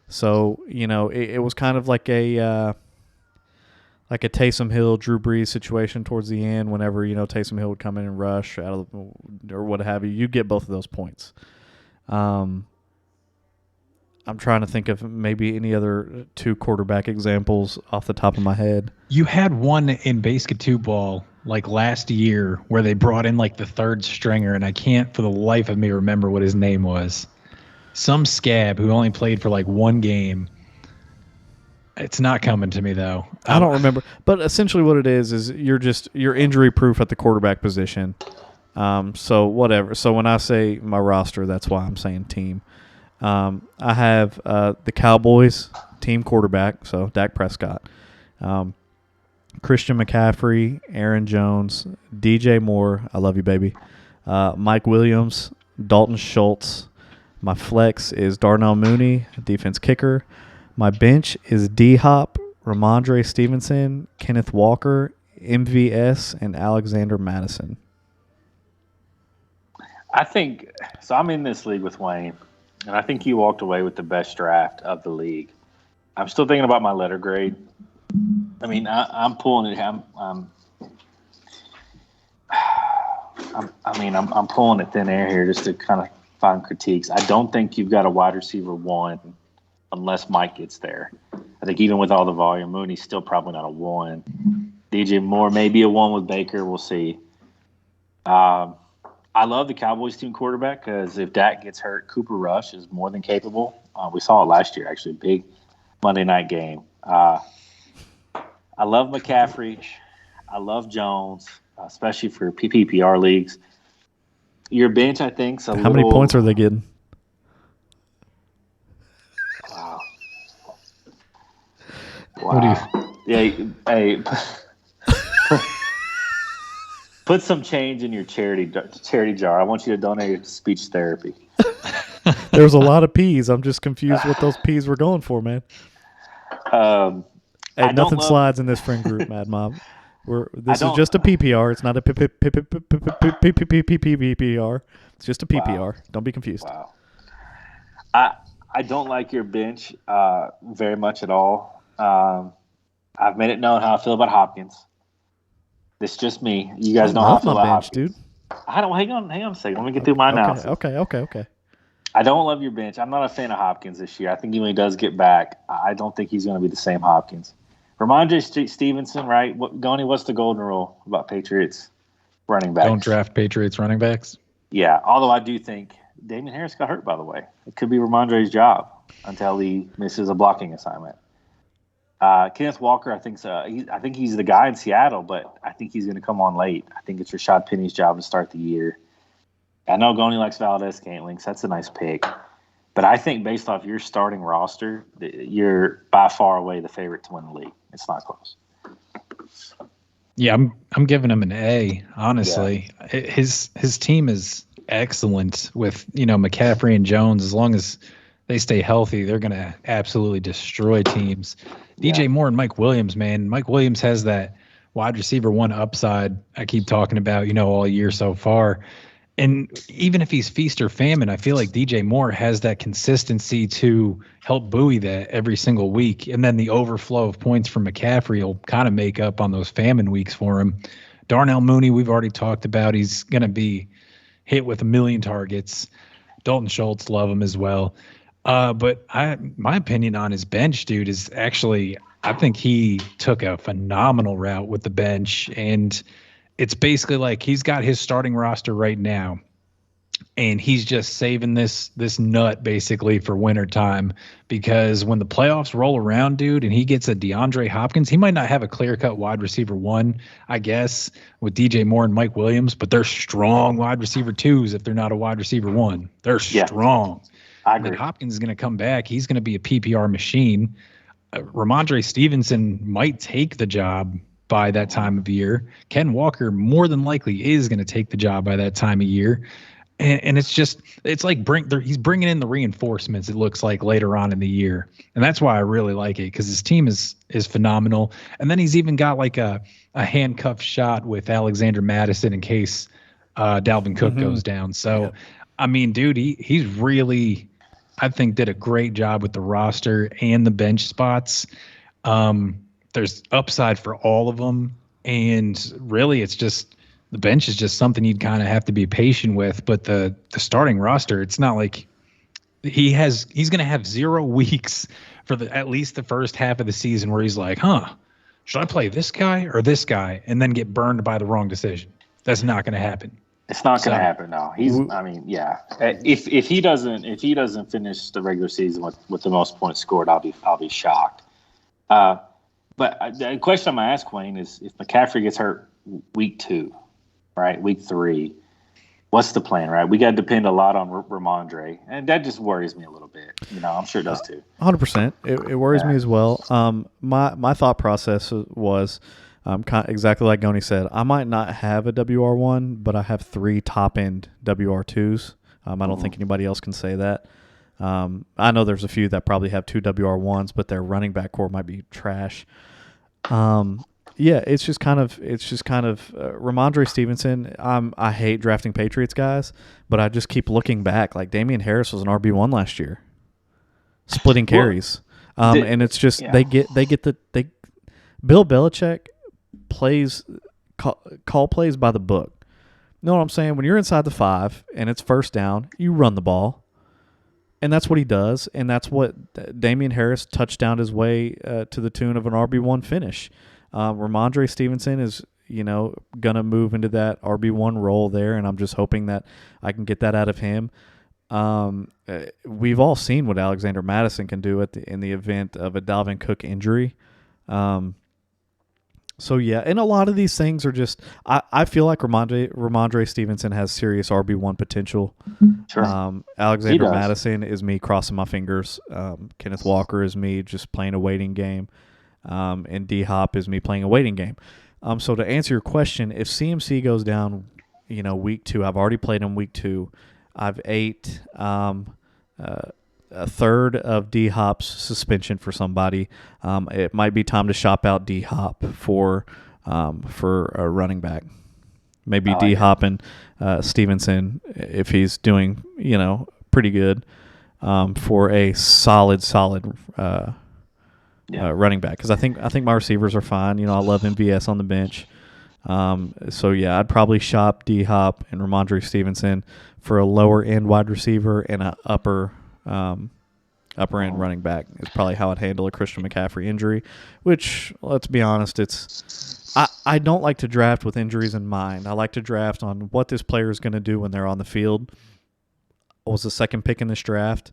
So, it was kind of like a Taysom Hill, Drew Brees situation towards the end whenever, Taysom Hill would come in and rush out of or what have you. You get both of those points. I'm trying to think of maybe any other 2 quarterback examples off the top of my head. You had one in basketball like last year where they brought in like the third stringer, and I can't for the life of me remember what his name was. some scab who only played for like one game. It's not coming to me though. I don't remember, but essentially what it is you're injury proof at the quarterback position. So whatever. So when I say my roster, that's why I'm saying team. I have the Cowboys team quarterback, so Dak Prescott, Christian McCaffrey, Aaron Jones, DJ Moore, I love you, baby, Mike Williams, Dalton Schultz. My flex is Darnell Mooney, defense kicker. My bench is D-Hop, Ramondre Stevenson, Kenneth Walker, MVS, and Alexander Madison. I think so. I'm in this league with Wayne, and I think he walked away with the best draft of the league. I'm still thinking about my letter grade. I mean, I'm pulling it. I'm pulling it thin air here just to kind of find critiques. I don't think you've got a wide receiver one unless Mike gets there. I think even with all the volume, Mooney's still probably not a one. DJ Moore maybe a one with Baker. We'll see. I love the Cowboys team quarterback because if Dak gets hurt, Cooper Rush is more than capable. We saw it last year, actually, big Monday night game. I love McCaffrey. I love Jones, especially for PPR leagues. Your bench, I think, is a How many points are they getting? Wow. What do you? Yeah, hey, put some change in your charity jar. I want you to donate it to speech therapy. There was a lot of P's. I'm just confused what those P's were going for, man. Hey, nothing slides in this friend group, Mad Mob. This is just a PPR. It's not a PPR. It's just a PPR. Wow. Don't be confused. Wow. I don't like your bench very much at all. I've made it known how I feel about Hopkins. This is just me. You guys know how I feel about Hopkins. Dude. I don't. Hang on a second. Let me get through my analysis. Okay. I don't love your bench. I'm not a fan of Hopkins this year. I think when he does get back, I don't think he's going to be the same Hopkins. Ramondre Stevenson, right? Goni, what's the golden rule about Patriots running backs? Don't draft Patriots running backs. Yeah, although I do think Damien Harris got hurt, by the way. It could be Ramondre's job until he misses a blocking assignment. Kenneth Walker, I think he's the guy in Seattle, but I think he's going to come on late. I think it's Rashad Penny's job to start the year. I know Goni likes Valdez-Scantling, so that's a nice pick. But I think based off your starting roster, you're by far away the favorite to win the league. It's not close. Yeah, I'm giving him an A, honestly. Yeah. His team is excellent with, McCaffrey and Jones. As long as they stay healthy, they're going to absolutely destroy teams. Yeah. DJ Moore and Mike Williams, man. Mike Williams has that wide receiver one upside I keep talking about, all year so far. And even if he's feast or famine, I feel like DJ Moore has that consistency to help buoy that every single week. And then the overflow of points from McCaffrey will kind of make up on those famine weeks for him. Darnell Mooney, we've already talked about. He's going to be hit with 1 million targets. Dalton Schultz, love him as well. But my opinion on his bench, dude, is actually I think he took a phenomenal route with the bench. And it's basically like he's got his starting roster right now, and he's just saving this nut basically for winter time, because when the playoffs roll around, dude, and he gets a DeAndre Hopkins, he might not have a clear-cut wide receiver one, I guess, with DJ Moore and Mike Williams, but they're strong wide receiver twos if they're not a wide receiver one. They're strong. I agree. And Hopkins is going to come back. He's going to be a PPR machine. Ramondre Stevenson might take the job by that time of year. Ken Walker more than likely is going to take the job by that time of year. And it's like he's bringing in the reinforcements, it looks like, later on in the year. And that's why I really like it, because his team is phenomenal. And then he's even got like a handcuff shot with Alexander Madison in case Dalvin Cook goes down. So, I mean, dude, he's really, I think, did a great job with the roster and the bench spots. There's upside for all of them, and really it's just the bench is just something you'd kind of have to be patient with. But the starting roster, it's not like he's going to have 0 weeks for at least the first half of the season where he's like, should I play this guy or this guy, and then get burned by the wrong decision. That's not going to happen. It's not going to So- happen. No, I mean, yeah. If he doesn't finish the regular season with the most points scored, I'll be shocked. But the question I'm going to ask Wayne is, if McCaffrey gets hurt week 2, right, week 3, what's the plan, right? We got to depend a lot on Ramondre, and that just worries me a little bit. I'm sure it does too. 100%. It worries me as well. My thought process was exactly like Goni said. I might not have a WR1, but I have 3 top-end WR2s. I don't think anybody else can say that. I know there's a few that probably have 2 WR1s, but their running back core might be trash. Yeah, it's just kind of Ramondre Stevenson. I hate drafting Patriots guys, but I just keep looking back. Like Damian Harris was an RB1 last year, splitting carries. And it's just they get Bill Belichick call plays by the book. You know what I'm saying? When you're inside the 5 and it's first down, you run the ball. And that's what he does, and that's what Damian Harris touchdowned his way to the tune of an RB1 finish. Ramondre Stevenson is, going to move into that RB1 role there, and I'm just hoping that I can get that out of him. We've all seen what Alexander Mattison can do in the event of a Dalvin Cook injury. So, yeah, and a lot of these things are just I feel like Ramondre Stevenson has serious RB1 potential. Sure. Alexander Mattison is me crossing my fingers. Kenneth Walker is me just playing a waiting game. And D-Hop is me playing a waiting game. So to answer your question, if CMC goes down, week 2, I've already played him week 2. I've ate a third of D-Hop's suspension for somebody. It might be time to shop out D-Hop for a running back. Maybe D-Hop and Stevenson, if he's doing, pretty good, for a solid running back. Because I think my receivers are fine. I love MVS on the bench. So, yeah, I'd probably shop D-Hop and Ramondre Stevenson for a lower-end wide receiver and an upper-end running back is probably how I'd handle a Christian McCaffrey injury, which, let's be honest, I don't like to draft with injuries in mind. I like to draft on what this player is going to do when they're on the field. I was the second pick in this draft.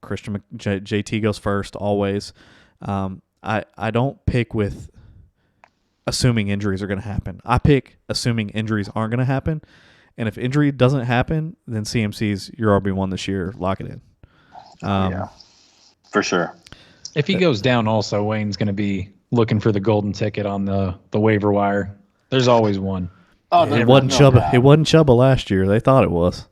JT goes first always. I don't pick with assuming injuries are going to happen. I pick assuming injuries aren't going to happen. And if injury doesn't happen, then CMC's your RB1 this year. Lock it in. Yeah, for sure. If he goes down also, Wayne's going to be looking for the golden ticket on the waiver wire. There's always one. Oh, it wasn't Chuba. It wasn't Chuba last year. They thought it was.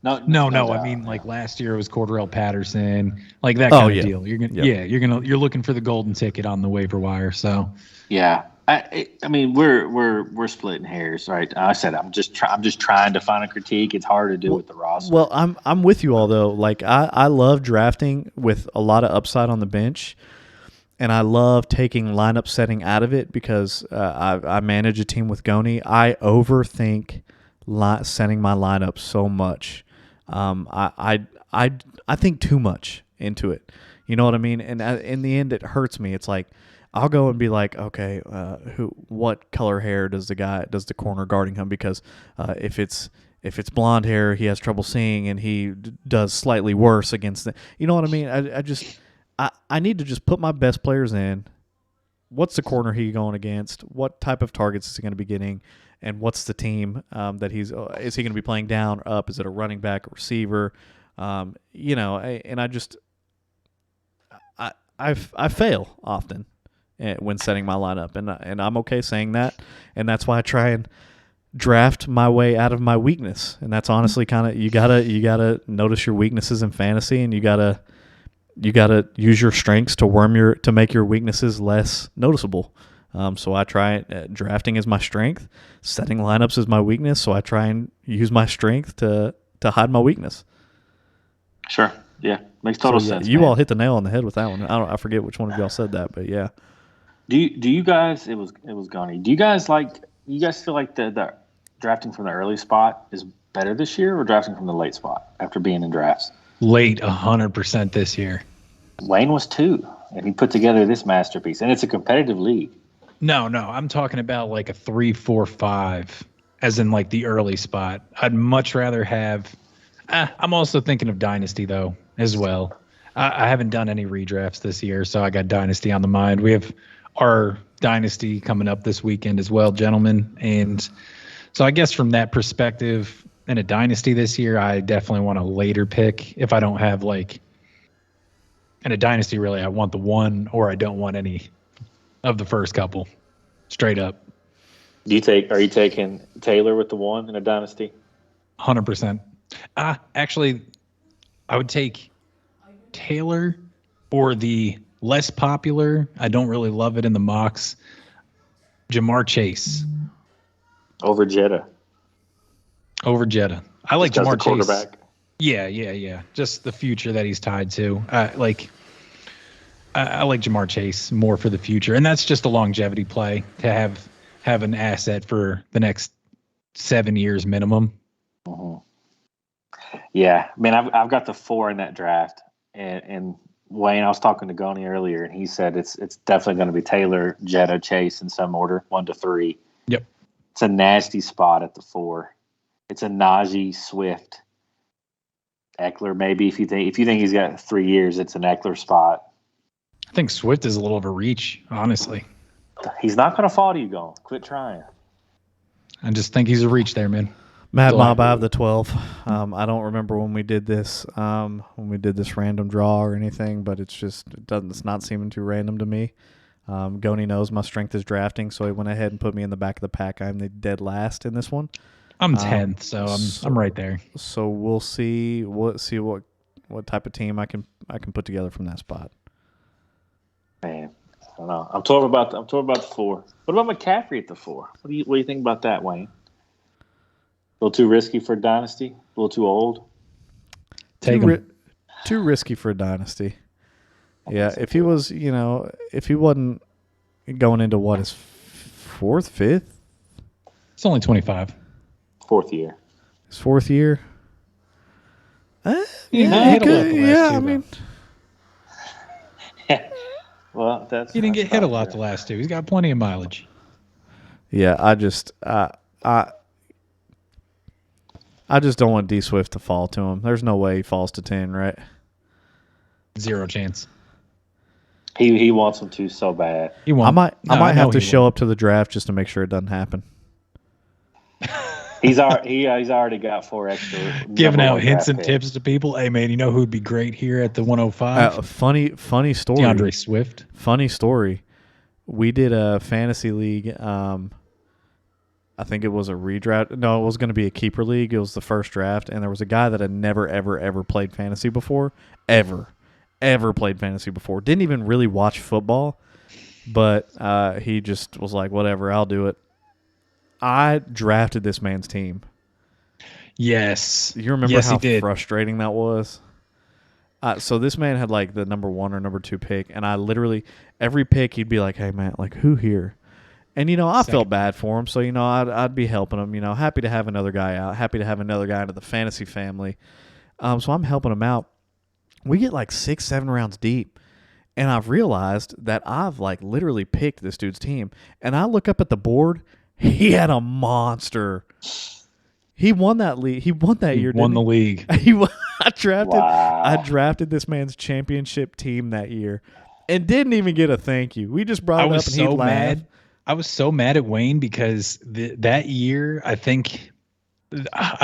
No. I mean, like last year it was Cordarrelle Patterson, like that kind of deal. You're looking for the golden ticket on the waiver wire. So yeah, I mean we're splitting hairs, right? I said I'm just trying to find a critique. It's hard to do with the roster. Well, I'm with you all though. Like I love drafting with a lot of upside on the bench. And I love taking lineup setting out of it because I manage a team with Goni. I overthink setting my lineup so much. I think too much into it. You know what I mean? And in the end, it hurts me. It's like I'll go and be like, okay, what color hair does the corner guarding him? Because if it's blonde hair, he has trouble seeing, and he does slightly worse against the. You know what I mean? I need to just put my best players in. What's the corner he going against? What type of targets is he going to be getting? And what's the team that is he going to be playing down or up? Is it a running back, a receiver? I fail often when setting my lineup, and I'm okay saying that. And that's why I try and draft my way out of my weakness. And that's honestly kind of you gotta notice your weaknesses in fantasy, and you gotta use your strengths to make your weaknesses less noticeable. So I try drafting is my strength, setting lineups is my weakness. So I try and use my strength to hide my weakness. Sure. Yeah. Makes total sense. You all hit the nail on the head with that one. I forget which one of y'all said that, but yeah. Do you guys? It was Goni. Do you guys feel like the drafting from the early spot is better this year, or drafting from the late spot after being in drafts? Late 100% this year. Wayne was too, and he put together this masterpiece, and it's a competitive league. No, I'm talking about like a 3, 4, 5. as in like the early spot. I'd much rather have. I'm also thinking of dynasty though as well. I haven't done any redrafts this year, so I got dynasty on the mind. We have our dynasty coming up this weekend as well, gentlemen, and so I guess from that perspective, in a dynasty this year, I definitely want a later pick. If I don't have like in a dynasty, really, I want the one, or I don't want any of the first couple, straight up. Are you taking Taylor with the one in a dynasty? 100%. Actually, I would take Taylor or the less popular. I don't really love it in the mocks. Jamar Chase Over Jetta. I like Just Jamar the Chase. quarterback. Yeah. Just the future that he's tied to. I like Jamar Chase more for the future, and that's just a longevity play to have an asset for the next 7 years minimum. Mhm. Yeah, I mean, I've got the 4 in that draft, and Wayne, I was talking to Goni earlier, and he said it's definitely going to be Taylor, Jetta, Chase in some order, 1 to 3. Yep. It's a nasty spot at the 4. It's a Najee, Swift, Eckler. Maybe if you think he's got 3 years, it's an Eckler spot. I think Swift is a little of a reach, honestly. He's not going to fall to you, Gone. Quit trying. I just think he's a reach there, man. Mad Mob, I have the 12. I don't remember when we did this random draw or anything, but it's not seeming too random to me. Goni knows my strength is drafting, so he went ahead and put me in the back of the pack. I'm the dead last in this one. I'm 10th, so I'm right there. So we'll see. We'll see what type of team I can put together from that spot. Man, I don't know. I'm talking about the 4. What about McCaffrey at the 4? What do you think about that, Wayne? A little too risky for a dynasty? A little too old? Take him. Too risky for a dynasty. Yeah, if he wasn't going into his 4th, 5th? It's only 25. 4th year. His 4th year? Well, he didn't get hit a lot the last 2. He's got plenty of mileage. Yeah, I just don't want D Swift to fall to him. There's no way he falls to 10, right? 0 chance. He wants him to so bad. He won't. I might have to show up to the draft just to make sure it doesn't happen. He's already got 4 extra. Giving out hints and tips to people. Hey, man, you know who'd be great here at the 105? Funny story. DeAndre Swift. Funny story. We did a fantasy league. I think it was a redraft. No, it was going to be a keeper league. It was the first draft, and there was a guy that had never, ever played fantasy before. Ever played fantasy before. Didn't even really watch football, but he just was like, whatever, I'll do it. I drafted this man's team. Yes. You remember how frustrating that was? So this man had like the number 1 or number 2 pick, and I literally, every pick he'd be like, hey, man, like who here? And, I felt bad for him, so, I'd be helping him, happy to have another guy out, happy to have another guy into the fantasy family. So I'm helping him out. We get like 6, 7 rounds deep, and I've realized that I've like literally picked this dude's team. And I look up at the board, he had a monster. He won that league. He won that year. Won the league. I drafted this man's championship team that year, and didn't even get a thank you. We just brought it up, and he laughed. I was so mad at Wayne because that year, I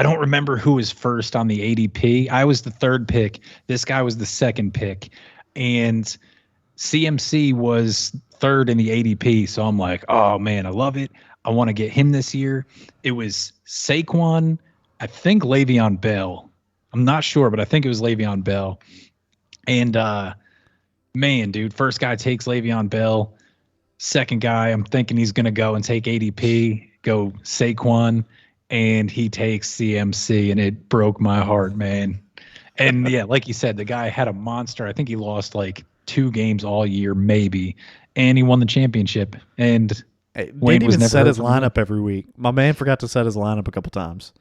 don't remember who was first on the ADP. I was the 3rd pick. This guy was the 2nd pick, and CMC was 3rd in the ADP. So I'm like, oh man, I love it. I want to get him this year. It was Saquon, I think Le'Veon Bell. I'm not sure, but I think it was Le'Veon Bell. And man, dude, first guy takes Le'Veon Bell. Second guy, I'm thinking he's going to go and take ADP, go Saquon, and he takes CMC, and it broke my heart, man. And yeah, like you said, the guy had a monster. I think he lost like 2 games all year, maybe, and he won the championship. And didn't even set his lineup every week. My man forgot to set his lineup a couple times.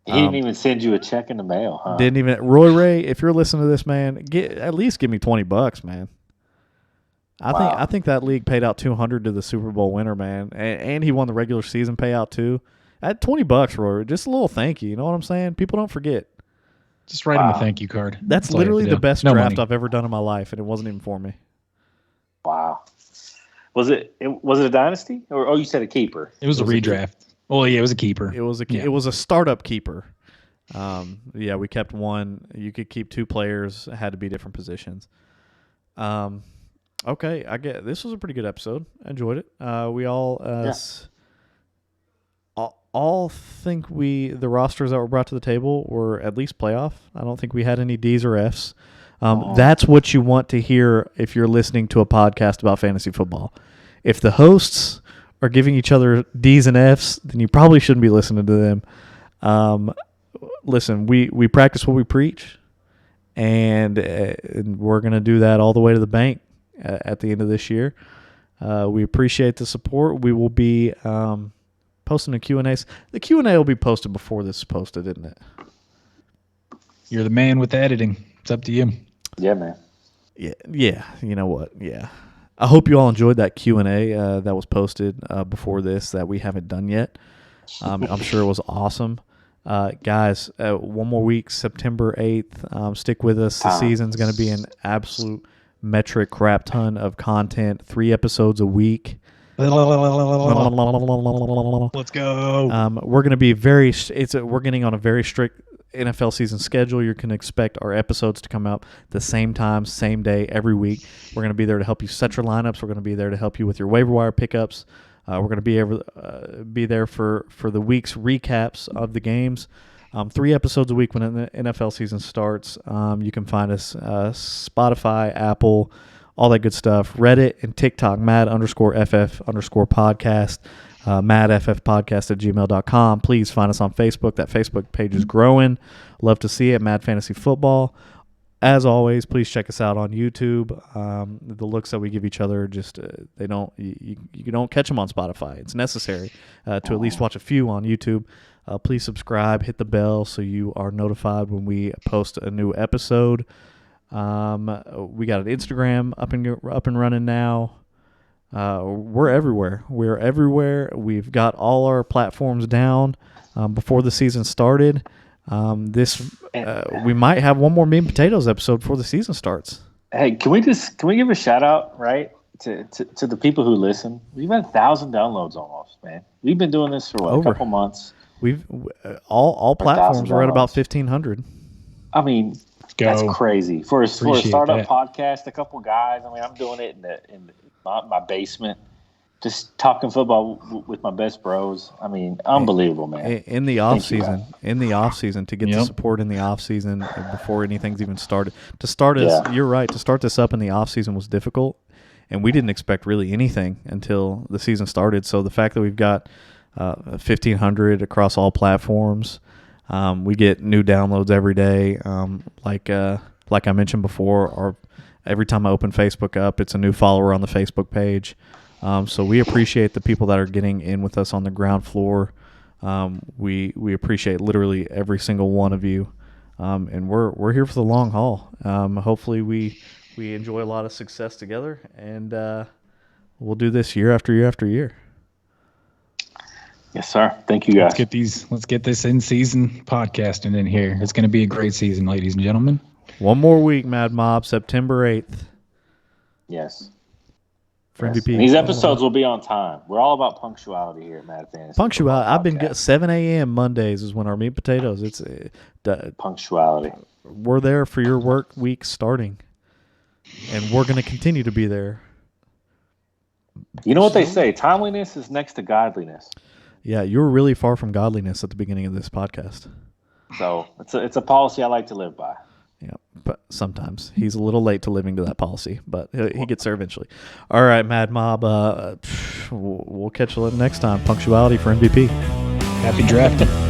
He didn't even send you a check in the mail, huh? Didn't even. Roy Ray, if you're listening to this, man, at least give me $20, man. I think that league paid out $200 to the Super Bowl winner, man, and he won the regular season payout too. At $20, Rory, just a little thank you. You know what I'm saying? People don't forget. Just write him a thank you card. That's all you have literally to the do. best No draft money. I've ever done in my life, and it wasn't even for me. Wow. Was it a dynasty or you said a keeper? It was a redraft. Oh yeah, it was a keeper. It was a startup keeper. Yeah, we kept one. You could keep 2 players. It had to be different positions. Okay, I get this was a pretty good episode. I enjoyed it. We all think the rosters that were brought to the table were at least playoff. I don't think we had any D's or F's. That's what you want to hear if you're listening to a podcast about fantasy football. If the hosts are giving each other D's and F's, then you probably shouldn't be listening to them. Listen, we practice what we preach, and we're going to do that all the way to the bank at the end of this year. We appreciate the support. We will be posting the Q&As. The Q&A will be posted before this is posted, isn't it? You're the man with the editing. It's up to you. Yeah, man. Yeah. You know what? Yeah. I hope you all enjoyed that Q&A that was posted before this that we haven't done yet. I'm sure it was awesome. Guys, one more week, September 8th. Stick with us. The season's going to be an absolute metric crap ton of content, 3 episodes a week. Let's go. We're going to be we're getting on a very strict NFL season schedule. You can expect our episodes to come out the same time, same day, every week. We're going to be there to help you set your lineups. We're going to be there to help you with your waiver wire pickups. We're going to be there for the week's recaps of the games. 3 episodes a week when the NFL season starts. You can find us Spotify, Apple, all that good stuff. Reddit and TikTok, mad_ff_podcast, madffpodcast@gmail.com. Please find us on Facebook. That Facebook page is growing. Love to see it. Mad Fantasy Football. As always, please check us out on YouTube. The looks that we give each other, just you don't catch them on Spotify. It's necessary to at least watch a few on YouTube. Please subscribe, hit the bell so you are notified when we post a new episode. We got an Instagram up and running now. We're everywhere. We're everywhere. We've got all our platforms down before the season started. We might have one more meat and potatoes episode before the season starts. Hey, can we give a shout out, right, to the people who listen? We've had 1,000 downloads almost, man. We've been doing this for a couple months. We've all platforms are at about 1,500. I mean, that's crazy for a startup podcast. A couple guys. I mean, I'm doing it in my basement. Just talking football with my best bros. I mean, unbelievable, man. In the off season, to get the support in the off season before anything's even started. To start us, you're right. To start this up in the off season was difficult, and we didn't expect really anything until the season started. So the fact that we've got 1,500 across all platforms, we get new downloads every day. Like I mentioned before, every time I open Facebook up, it's a new follower on the Facebook page. So we appreciate the people that are getting in with us on the ground floor. We appreciate literally every single one of you, and we're here for the long haul. Hopefully we enjoy a lot of success together, and we'll do this year after year after year. Yes, sir. Thank you, guys. Let's get this in-season podcasting in here. It's going to be a great season, ladies and gentlemen. One more week, Mad Mob, September 8th. Yes. MVP. These episodes will be on time. We're all about punctuality here at Mad Fantasy. Punctuality. I've been 7 a.m. Mondays is when our meat and potatoes. It's punctuality. We're there for your work week starting, and we're going to continue to be there. You know what they say? Timeliness is next to godliness. Yeah, you were really far from godliness at the beginning of this podcast. So it's a policy I like to live by. Yeah, but sometimes he's a little late to living to that policy, but he gets there eventually. All right, Mad Mob, we'll catch you next time. Punctuality for MVP. Happy drafting.